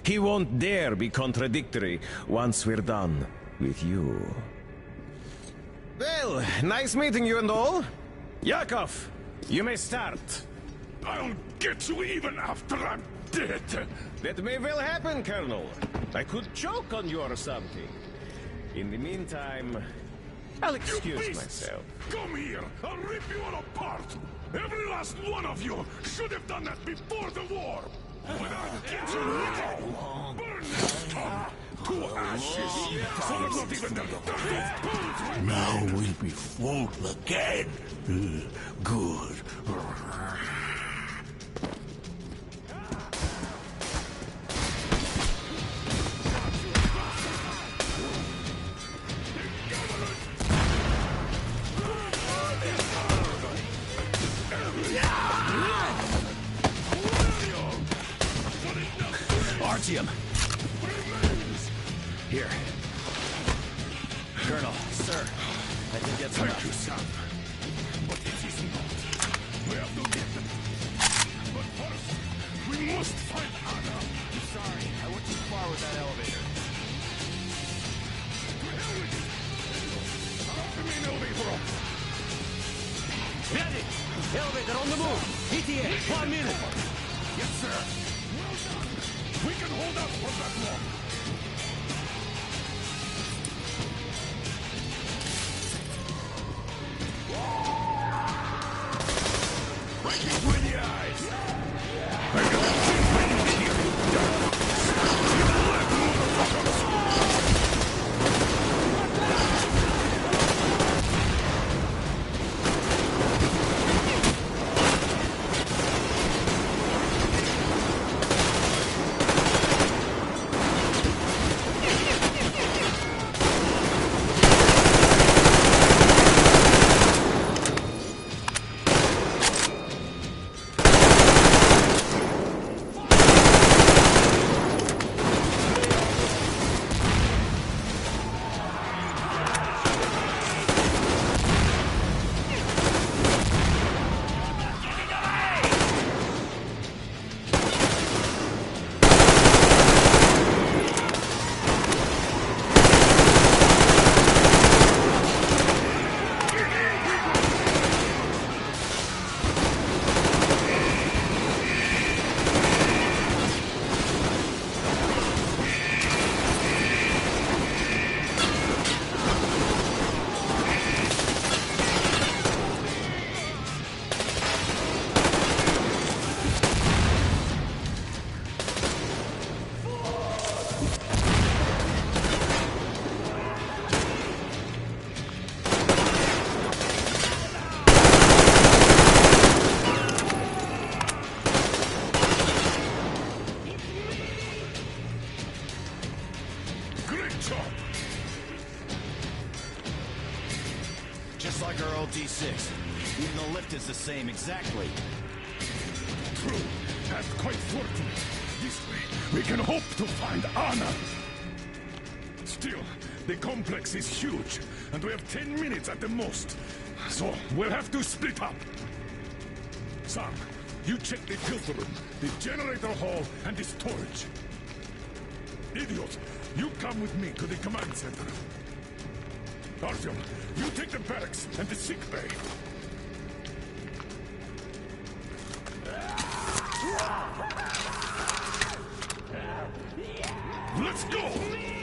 Speaker 1: He won't dare be contradictory once we're done with you. Well, nice meeting you and all. Yakov, you may start.
Speaker 3: I'll get you even after I'm dead.
Speaker 1: That may well happen, Colonel. I could choke on you or something. In the meantime, I'll excuse myself.
Speaker 3: Come here! I'll rip you all apart! Every last one of you should have done that before the war! But I'll get you now! Burn this tongue to ashes! So there's not even the dirtiest bones!
Speaker 13: Now we'll be full again. Good.
Speaker 10: Artyom! Here. Colonel, sir, I think that's enough.
Speaker 3: Thank you, son. But it is not. We have to get them. But first, we must find Anna.
Speaker 10: I'm sorry, I went too far with that elevator.
Speaker 3: To hell with it. Up the main elevator.
Speaker 10: Ready! Elevator on the move! ETA, 1 minute!
Speaker 3: Yes, sir. Well done. We can hold out for that long. Right between the eyes. I got a thing waiting to hear you. You left, motherfuckers.
Speaker 14: left is the same, exactly.
Speaker 3: True. That's quite fortunate. This way, we can hope to find Anna. Still, the complex is huge, and we have 10 minutes at the most. So, we'll have to split up. Sam, you check the filter room, the generator hall, and the storage. Idiot, you come with me to the command center. Artyom, you take the barracks and the sick bay. Let's go!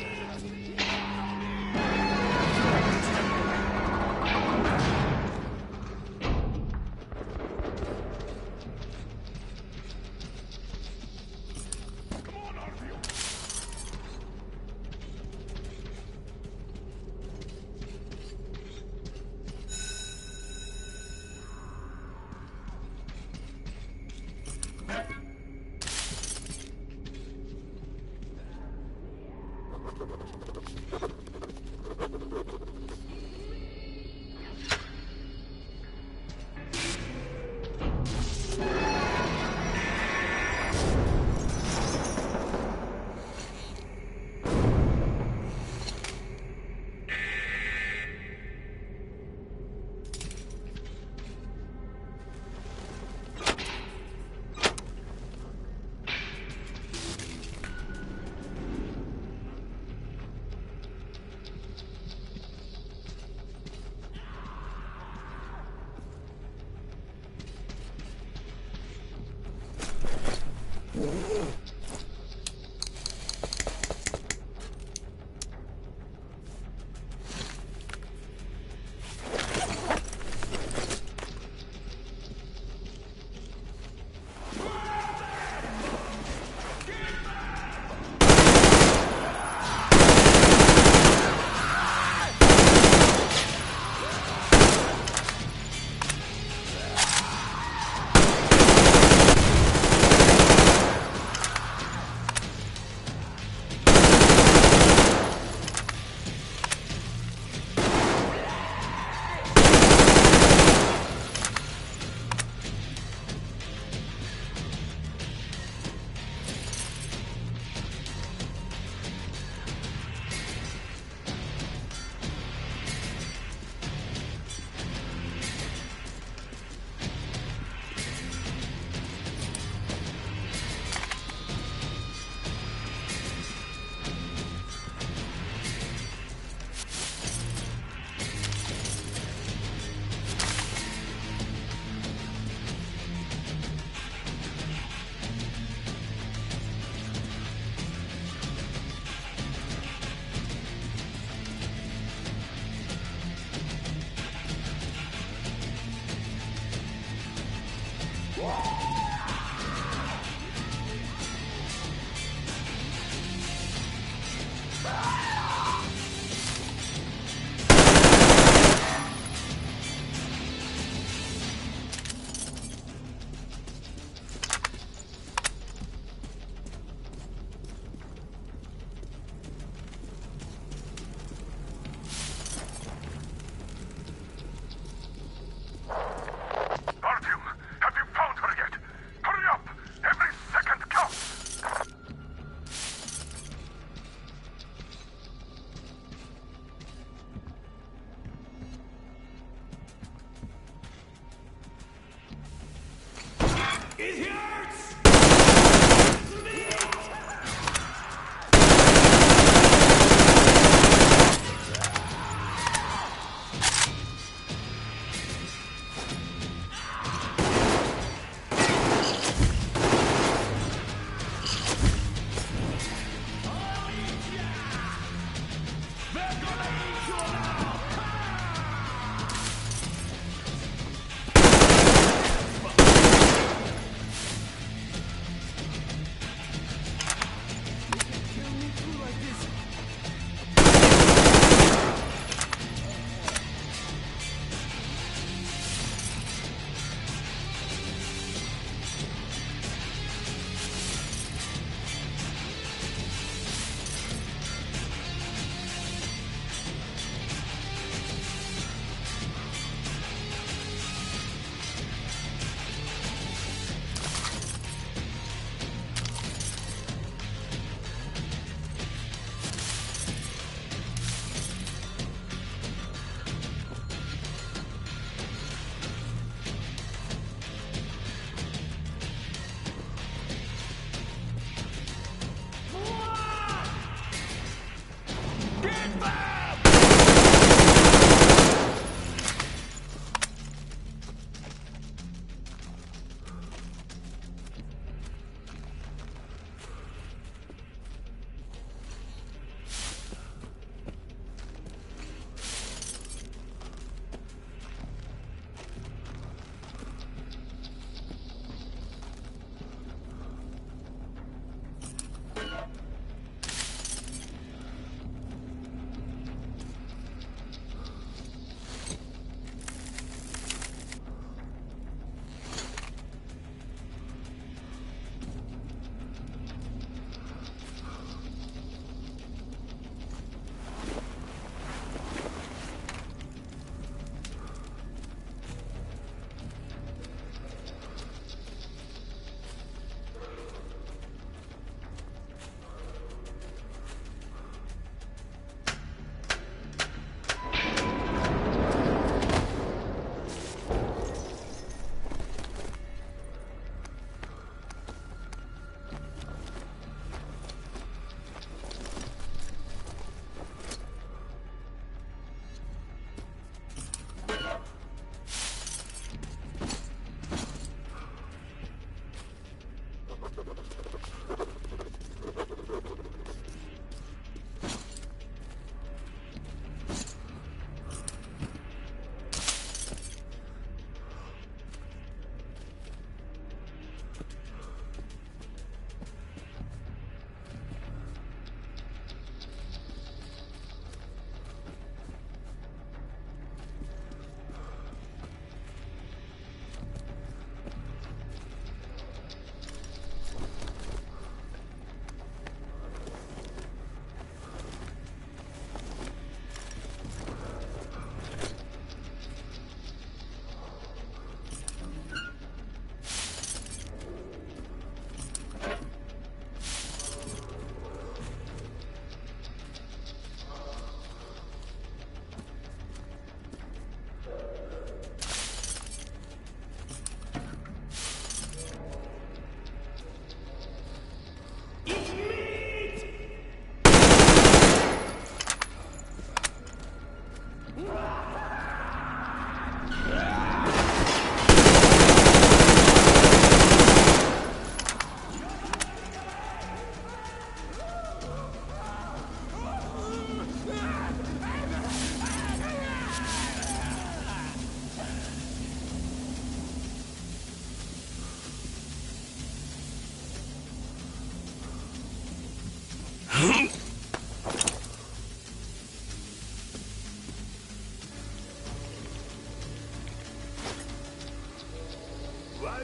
Speaker 13: Why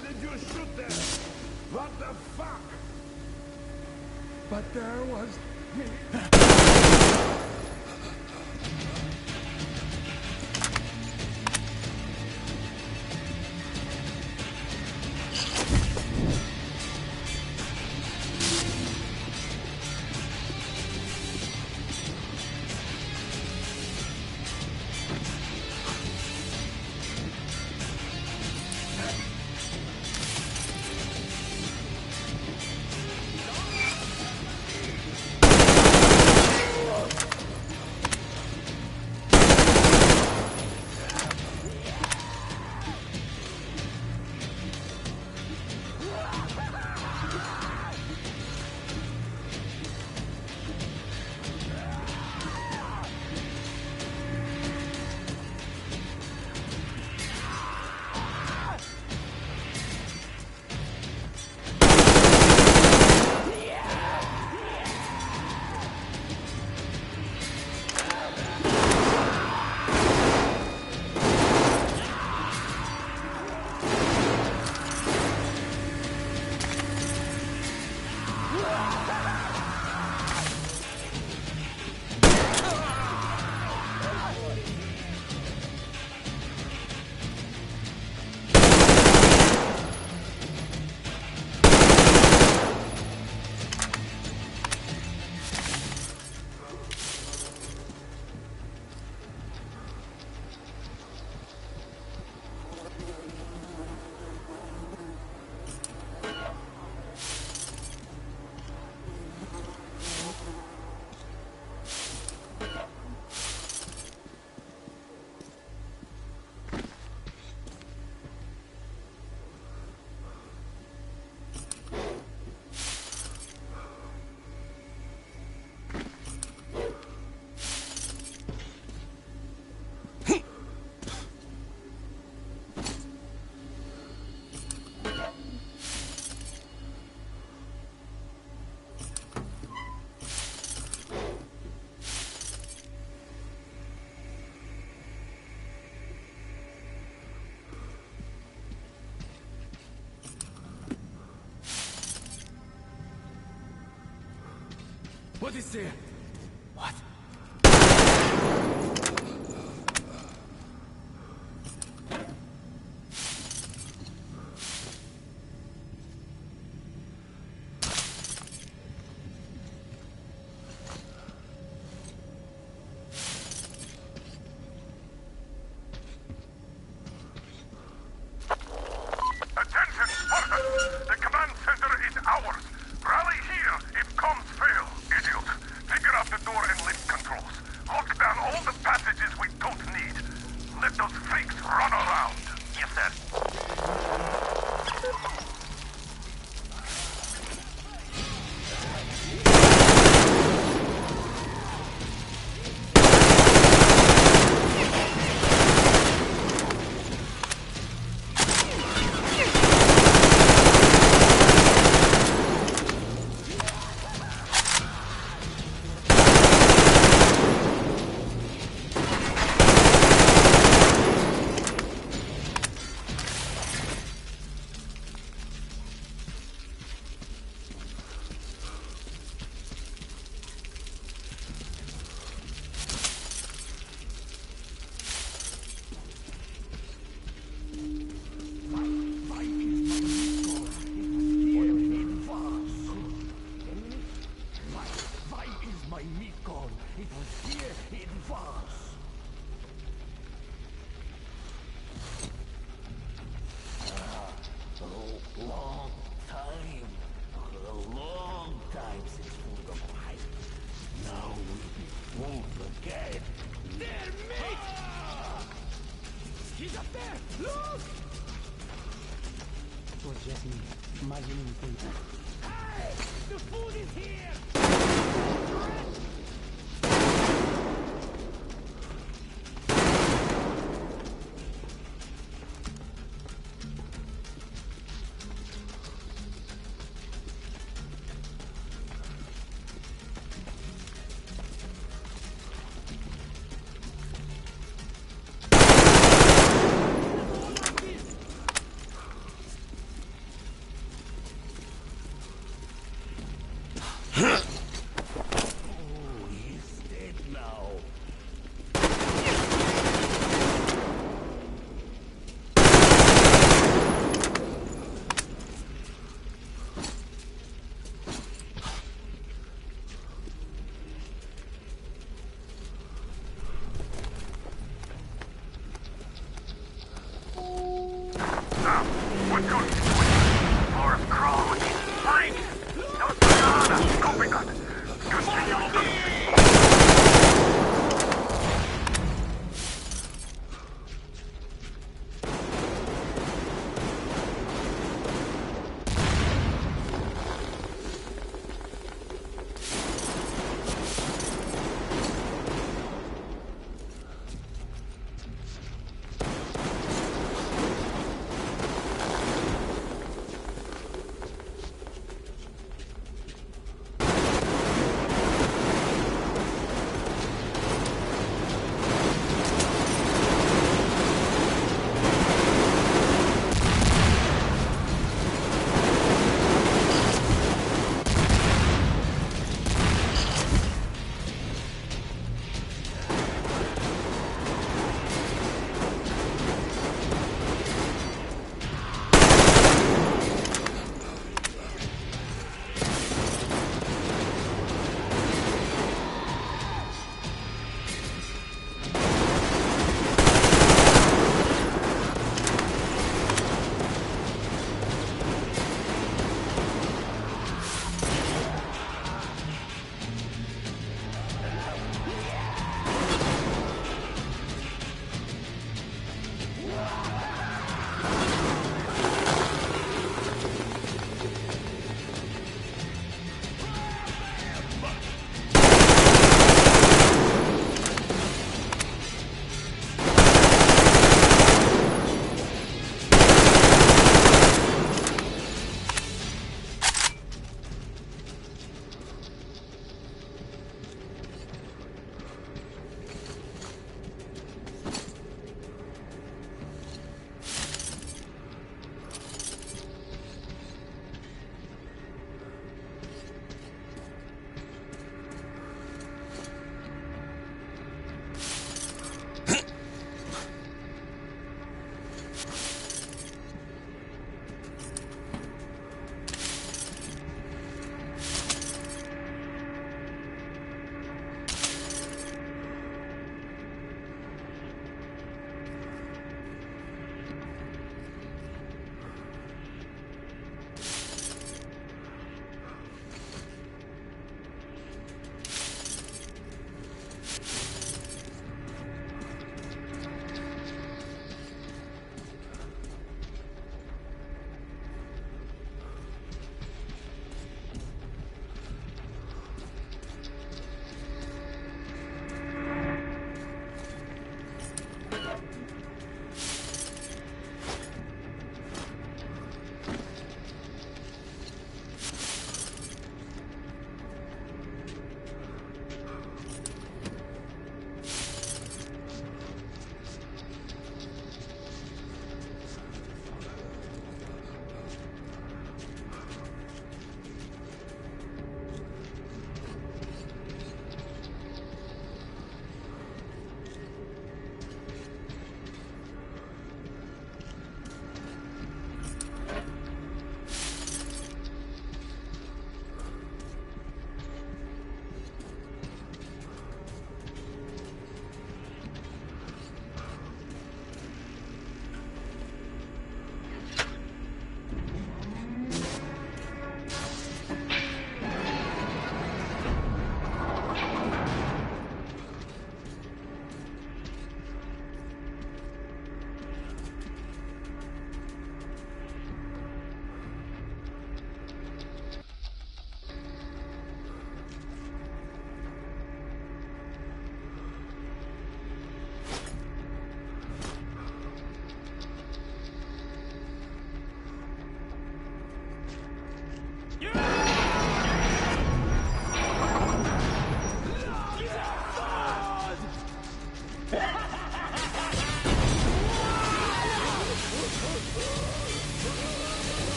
Speaker 13: did you shoot them? What the fuck? But there was me.
Speaker 11: What is there? What?
Speaker 15: Attention, Spartans! The command center is ours! Rally here if comms fail, idiot! Figure out the door and lift controls. Lock down all the passages we don't need. Let those freaks run around. Yes, sir.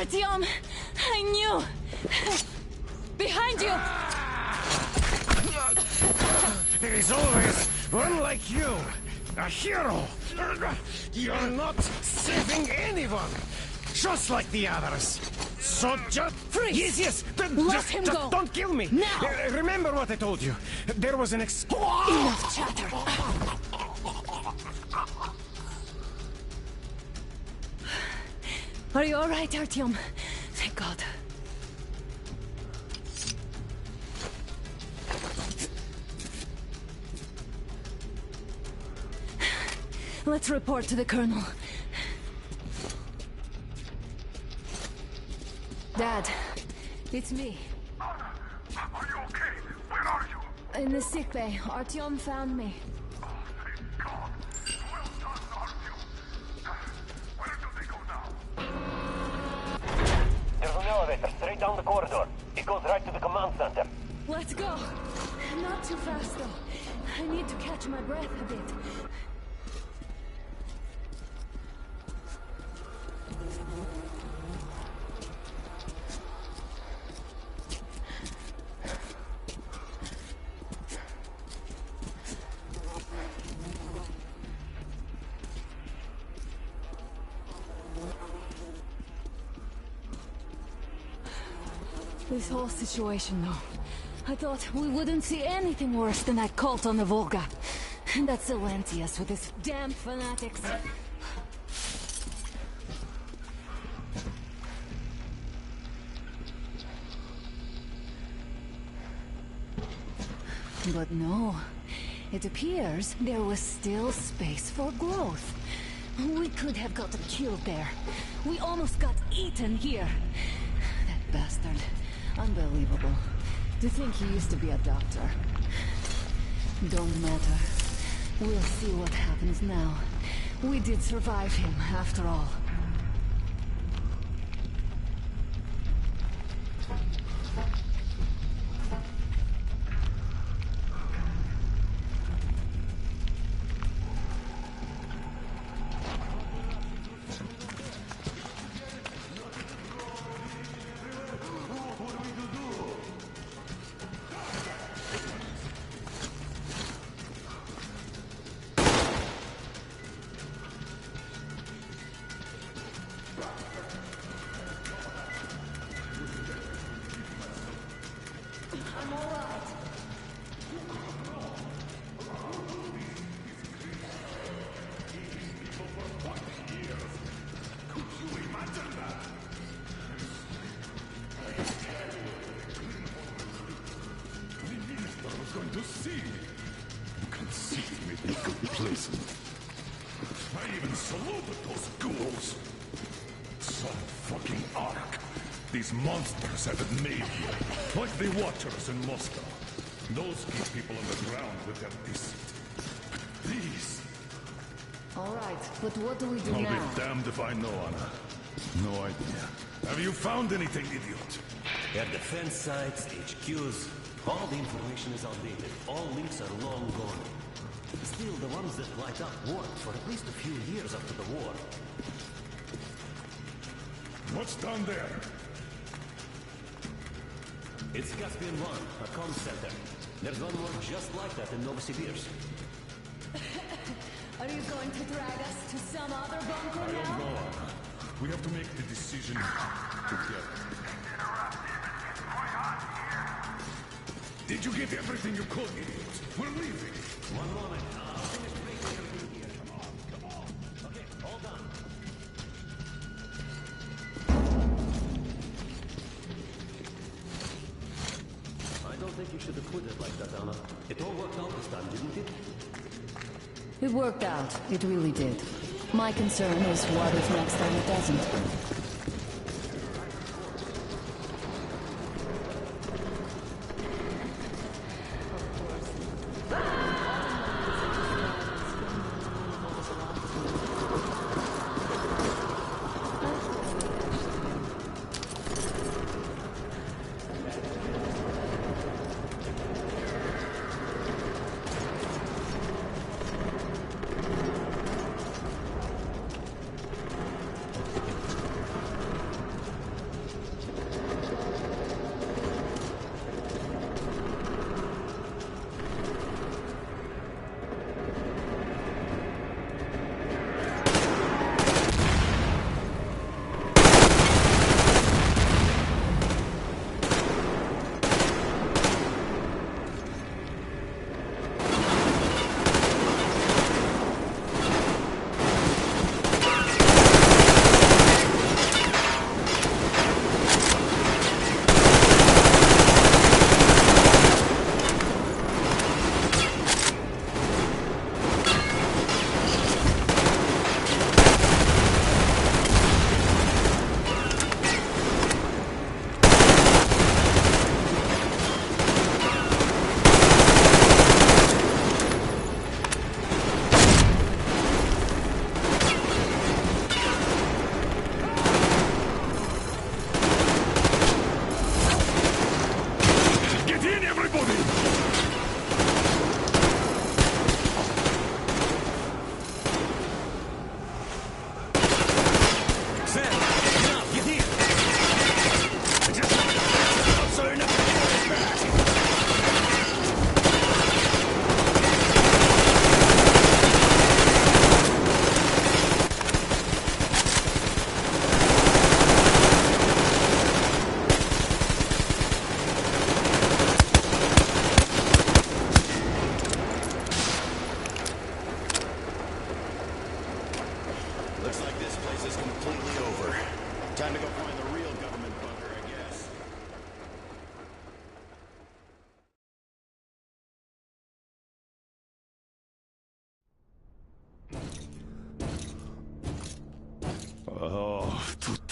Speaker 8: Artyom! I knew! Behind you!
Speaker 13: There is always one like you, a hero. You're not saving anyone, just like the others. So just
Speaker 8: freeze.
Speaker 13: Yes.
Speaker 8: Let him
Speaker 13: just
Speaker 8: go.
Speaker 13: don't kill me.
Speaker 8: Now.
Speaker 13: Remember what I told you. There was an
Speaker 8: Enough chatter. Are you all right, Artyom? Thank God. Let's report to the Colonel. Dad, it's me.
Speaker 15: Are you okay? Where are you?
Speaker 8: In the sick bay. Artyom found me.
Speaker 15: Oh, thank God. Well done, Artyom. Where do they go now?
Speaker 10: There's an elevator straight down the corridor. It goes right to the command center.
Speaker 8: Let's go. Not too fast, though. I need to catch my breath a bit. This whole situation, though. I thought we wouldn't see anything worse than that cult on the Volga. And that Silentius with his damn fanatics. But no. It appears there was still space for growth. We could have gotten killed there. We almost got eaten here. That bastard. Unbelievable. To think he used to be a doctor. Don't matter. We'll see what happens now. We did survive him, after all.
Speaker 3: I even saluted those ghouls. Some fucking ark. These monsters have it made here, like the Watchers in Moscow. Those keep people on the ground with their deceit. These.
Speaker 8: All right, but what do we do
Speaker 3: I'll
Speaker 8: now?
Speaker 3: be damned if I know, Anna. No idea. Have you found anything, idiot?
Speaker 14: Their defense sites, HQs, all the information is outdated. All links are long gone. Still, the ones that light up worked for at least a few years after the war.
Speaker 3: What's down there?
Speaker 14: It's Caspian 1, a comm center. There's one more just like that in Novosibirsk.
Speaker 8: Are you going to drag us to some other bunker
Speaker 3: I
Speaker 8: now?
Speaker 3: don't know, Anna. We have to make the decision together. Did you get everything you could, idiot? We're leaving.
Speaker 14: One moment. I'll finish making everything here. Come on. Okay, all done. I don't think you should have put it like that, Anna. It all worked out this time, didn't it?
Speaker 8: It worked out. It really did. My concern is what if next time it doesn't?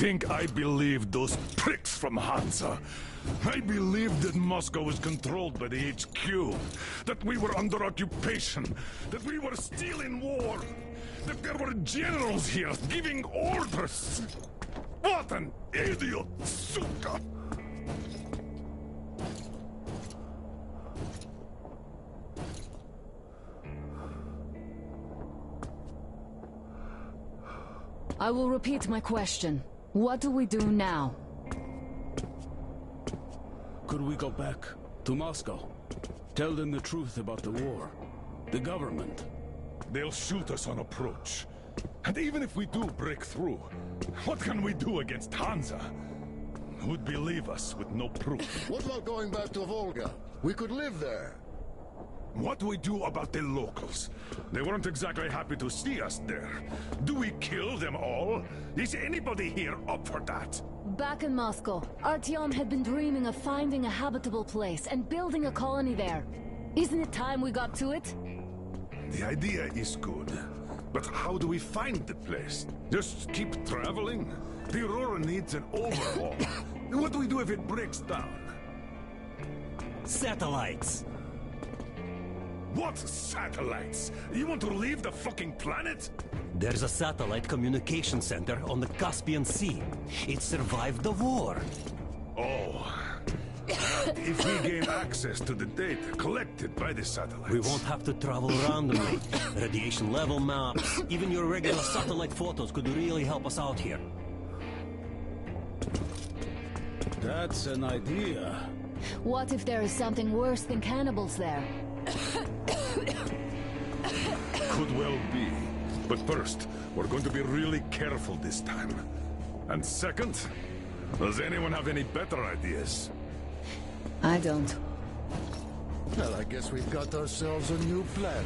Speaker 3: think I believed those pricks from Hansa? I believed that Moscow was controlled by the HQ, that we were under occupation, that we were still in war, that there were generals here giving orders. What an idiot, suka!
Speaker 8: I will repeat my question. What do we do now?
Speaker 6: Could we go back to Moscow? Tell them the truth about the war. The government.
Speaker 3: They'll shoot us on approach. And even if we do break through, what can we do against Hansa? Who'd believe us with no proof?
Speaker 5: What about going back to Volga? We could live there.
Speaker 3: What do we do about the locals? They weren't exactly happy to see us there. Do we kill them all? Is anybody here up for that?
Speaker 8: Back in Moscow, Artyom had been dreaming of finding a habitable place and building a colony there. Isn't it time we got to it?
Speaker 3: The idea is good. But how do we find the place? Just keep traveling? The Aurora needs an overhaul. What do we do if it breaks down?
Speaker 14: Satellites!
Speaker 3: What satellites? You want to leave the fucking planet?
Speaker 14: There's a satellite communication center on the Caspian Sea. It survived the war.
Speaker 3: Oh. If we gain access to the data collected by the satellites...
Speaker 14: We won't have to travel randomly. Radiation level maps, even your regular satellite photos could really help us out here.
Speaker 6: That's an idea.
Speaker 8: What if there is something worse than cannibals there?
Speaker 3: Could well be. But first, we're going to be really careful this time. And second, does anyone have any better ideas?
Speaker 8: I don't.
Speaker 5: Well, I guess we've got ourselves a new plan.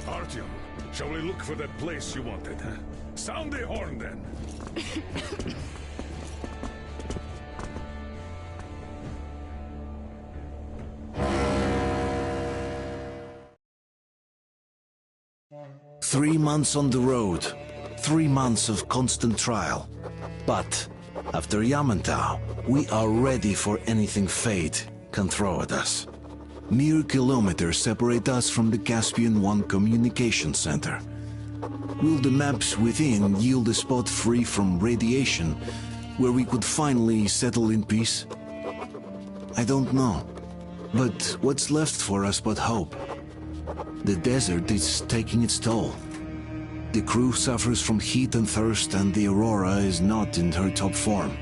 Speaker 3: Artyom, shall we look for that place you wanted, huh? Sound the horn, then!
Speaker 16: 3 months on the road, 3 months of constant trial. But after Yamantau, we are ready for anything fate can throw at us. Mere kilometers separate us from the Caspian One communication center. Will the maps within yield a spot free from radiation, where we could finally settle in peace? I don't know. But what's left for us but hope? The desert is taking its toll. The crew suffers from heat and thirst, and the Aurora is not in her top form.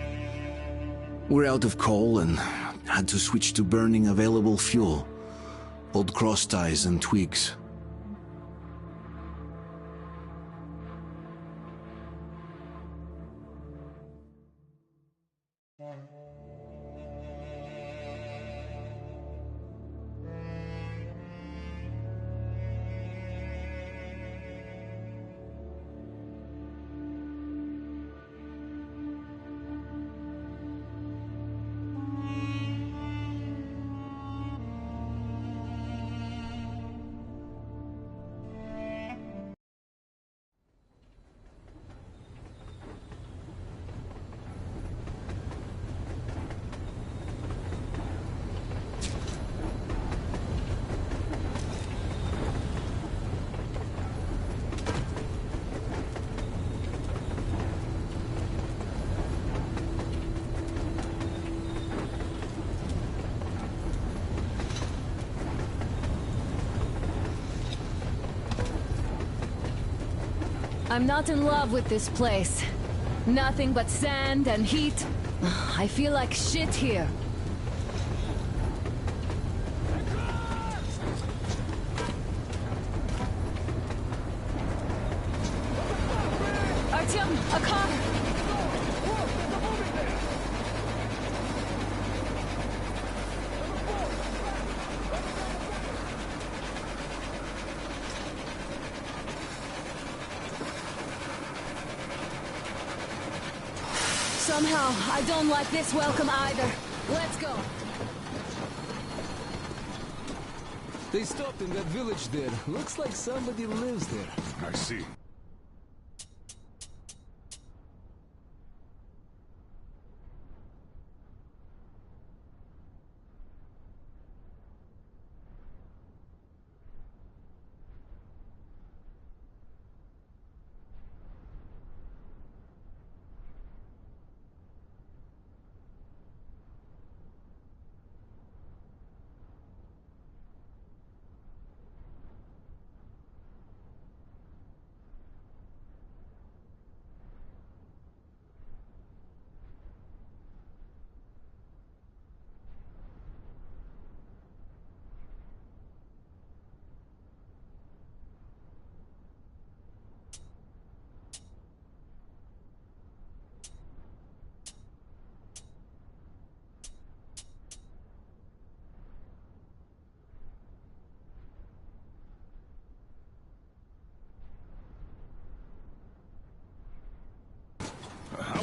Speaker 16: We're out of coal and had to switch to burning available fuel. Old cross ties and twigs.
Speaker 8: I'm not in love with this place. Nothing but sand and heat. I feel like shit here. Artyom, a car! Somehow, I don't like this welcome either. Let's go.
Speaker 11: They stopped in that village there. Looks like somebody lives there.
Speaker 3: I see.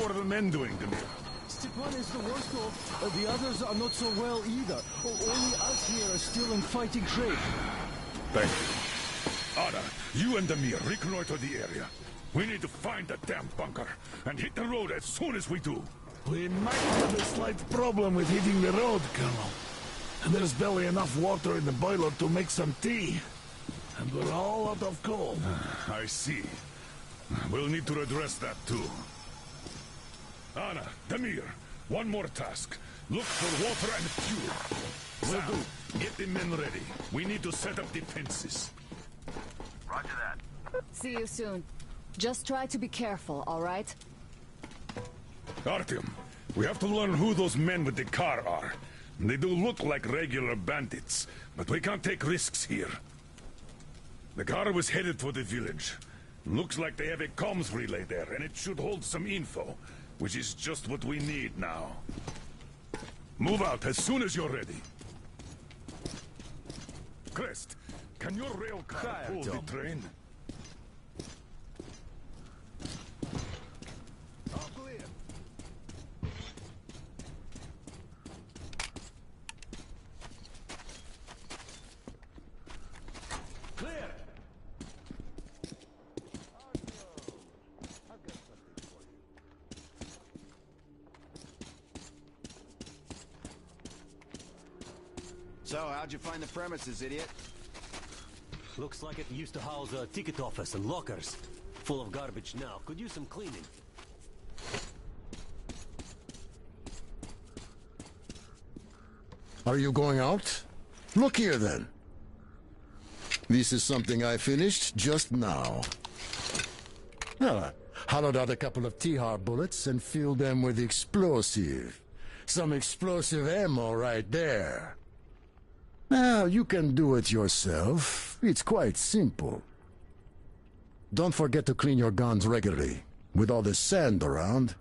Speaker 3: are the men doing, Demir?
Speaker 5: Stepan is the worst of. The others are not so well either. Only us here are still in fighting shape.
Speaker 3: Thank you. Anna, you and Demir reconnoiter the area. We need to find that damn bunker and hit the road as soon as we do.
Speaker 13: We might have a slight problem with hitting the road, Colonel. There's barely enough water in the boiler to make some tea. And we're all out of coal.
Speaker 3: I see. We'll need to address that too. Anna, Demir, one more task. Look for water and fuel. Will do. Get the men ready. We need to set up defenses.
Speaker 9: Roger that.
Speaker 8: See you soon. Just try to be careful, all right?
Speaker 3: Artyom, we have to learn who those men with the car are. They do look like regular bandits, but we can't take risks here. The car was headed for the village. Looks like they have a comms relay there, and it should hold some info, which is just what we need now. Move out as soon as you're ready. Crest, can your rail car hold the train?
Speaker 17: So, how'd you find the premises, idiot?
Speaker 10: Looks like it used to house a ticket office and lockers. Full of garbage now. Could use some cleaning.
Speaker 5: Are you going out? Look here, then. This is something I finished just now. Well, I hollowed out a couple of T-Har bullets and filled them with explosive. Some explosive ammo right there. Now, you can do it yourself. It's quite simple. Don't forget to clean your guns regularly. With all this sand around.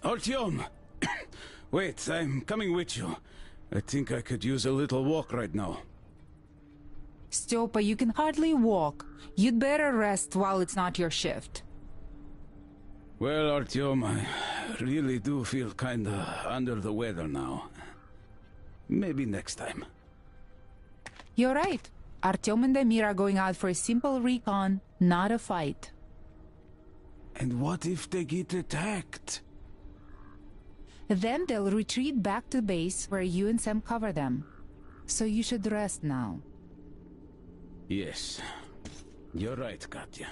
Speaker 6: Artyom! Wait, I'm coming with you. I think I could use a little walk right now.
Speaker 4: Styopa, you can hardly walk. You'd better rest while it's not your shift.
Speaker 6: Well, Artyom, I really do feel kinda under the weather now. Maybe next time.
Speaker 4: You're right. Artyom and Demir are going out for a simple recon, not a fight.
Speaker 6: And what if they get attacked?
Speaker 4: Then they'll retreat back to base where you and Sam cover them. So you should rest now.
Speaker 6: Yes. You're right, Katya.